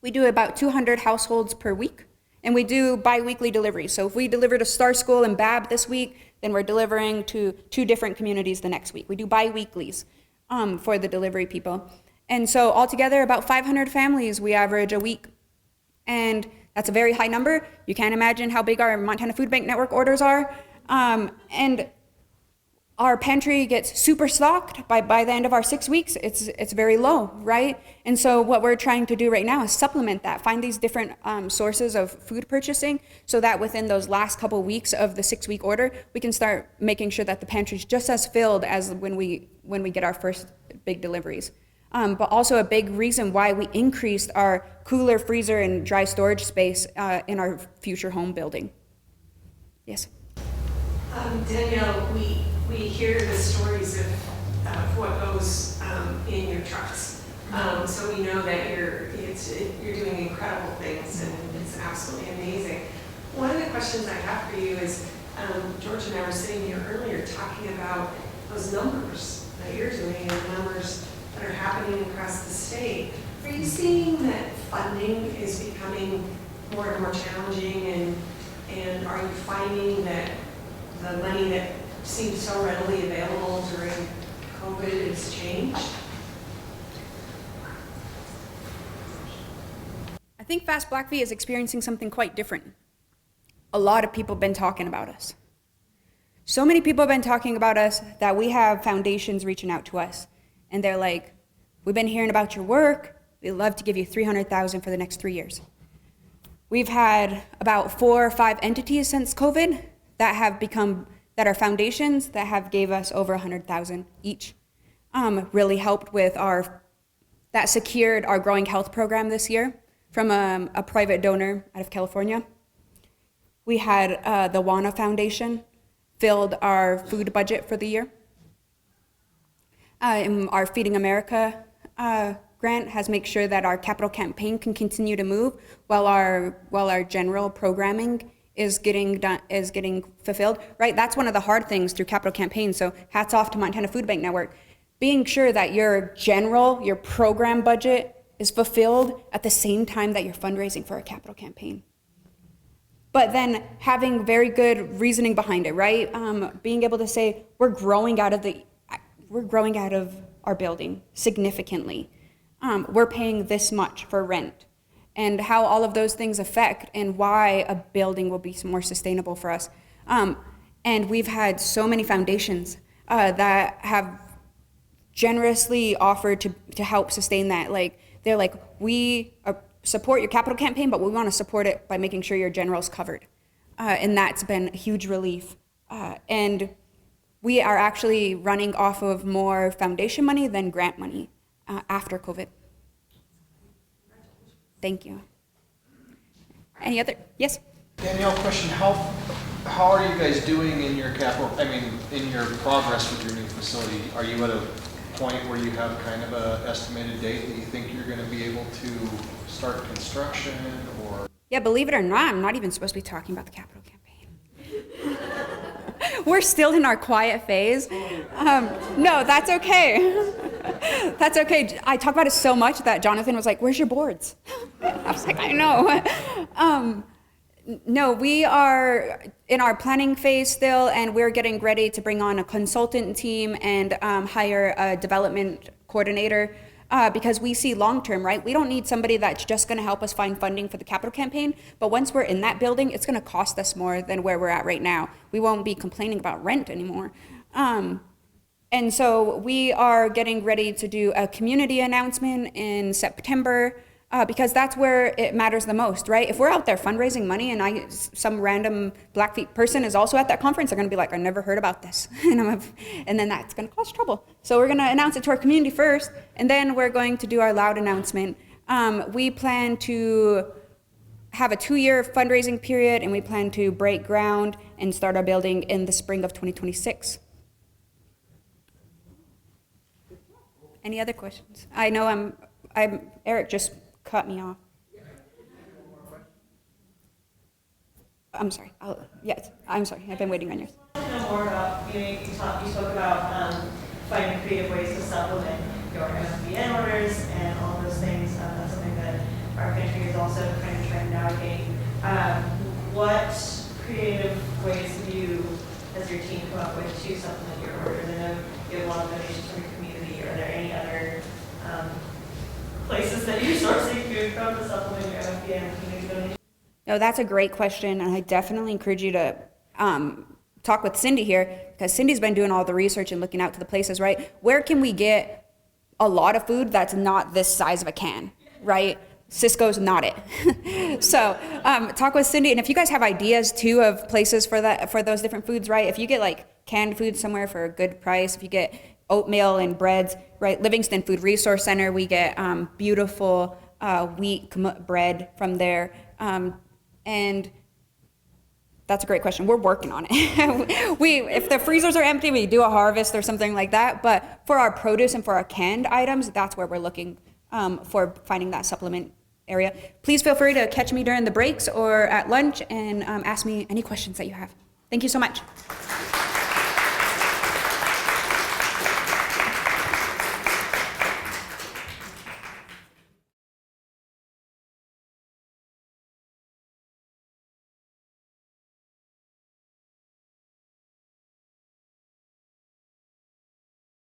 we do about 200 households per week. And we do bi-weekly deliveries. So if we delivered to Star School and Bab this week, then we're delivering to 2 different communities the next week. We do bi-weeklies for the delivery people. And so altogether, about 500 families we average a week. And that's a very high number. You can't imagine how big our Montana Food Bank Network orders are. And our pantry gets super stocked by the end of our 6 weeks. It's very low, right? And so what we're trying to do right now is supplement that, find these different sources of food purchasing so that within those last couple weeks of the 6-week order, we can start making sure that the pantry's just as filled as when we get our first big deliveries. But also a big reason why we increased our cooler, freezer, and dry storage space in our future home building. Yes? Danielle, we hear the stories of what goes in your trucks. So we know that you're doing incredible things, and it's absolutely amazing. One of the questions I have for you is, George and I were sitting here earlier talking about those numbers that you're doing and the numbers that are happening across the state. Are you seeing that funding is becoming more and more challenging, and are you finding that the money that seemed so readily available during COVID has changed? I think Fast Black Fee is experiencing something quite different. A lot of people have been talking about us. So many people have been talking about us that we have foundations reaching out to us. And they're like, we've been hearing about your work. We'd love to give you $300,000 for the next 3 years. We've had about 4 or 5 entities since COVID that are foundations that have gave us over $100,000 each. Really helped with that secured our growing health program this year from a private donor out of California. We had the WANA Foundation filled our food budget for the year. Our Feeding America grant has made sure that our capital campaign can continue to move while our general programming is getting fulfilled, right? That's one of the hard things through capital campaigns. So hats off to Montana Food Bank Network. Being sure that your program budget is fulfilled at the same time that you're fundraising for a capital campaign. But then having very good reasoning behind it, right? Being able to say, we're growing out of our building significantly. We're paying this much for rent. And how all of those things affect and why a building will be more sustainable for us. And we've had so many foundations that have generously offered to help sustain that. Like, they're like, we support your capital campaign, but we want to support it by making sure your general's covered. And that's been a huge relief. And we are actually running off of more foundation money than grant money after COVID. Thank you. Any other? Yes? Danielle, question, how are you guys doing in your in your progress with your new facility? Are you at a point where you have kind of a estimated date that you think you're going to be able to start construction, or? Yeah, believe it or not, I'm not even supposed to be talking about the capital campaign. We're still in our quiet phase. No, that's okay. That's okay. I talk about it so much that Jonathan was like, where's your boards? I was like, I know. No, we are in our planning phase still, and we're getting ready to bring on a consultant team and hire a development coordinator because we see long-term, right? We don't need somebody that's just going to help us find funding for the capital campaign, but once we're in that building, it's going to cost us more than where we're at right now. We won't be complaining about rent anymore. And so we are getting ready to do a community announcement in September because that's where it matters the most, right? If we're out there fundraising money and some random Blackfeet person is also at that conference, they're gonna be like, I never heard about this. And then that's gonna cause trouble. So we're gonna announce it to our community first, and then we're going to do our loud announcement. We plan to have a 2-year fundraising period, and we plan to break ground and start our building in the spring of 2026. Any other questions? I know I'm Eric just cut me off. I'm sorry. Yes, I'm sorry. I've been waiting on yours. I want to know more about, you spoke about finding creative ways to supplement your MFBN orders and all those things. That's something that our pantry is also kind of trying to navigate. What creative ways do you, as your team, come up with to supplement your orders? I know you have a lot of donations from your community. Are there any other places that you're sourcing food from to supplement your MFBN and community donations? No, that's a great question, and I definitely encourage you to talk with Cindy here, because Cindy's been doing all the research and looking out to the places, right? Where can we get a lot of food that's not this size of a can, right? Cisco's not it. So talk with Cindy, and if you guys have ideas too of places for that, for those different foods, right? If you get like canned food somewhere for a good price, if you get oatmeal and breads, right? Livingston Food Resource Center, we get beautiful wheat bread from there. And that's a great question. We're working on it. If the freezers are empty, we do a harvest or something like that. But for our produce and for our canned items, that's where we're looking for finding that supplement area. Please feel free to catch me during the breaks or at lunch and ask me any questions that you have. Thank you so much.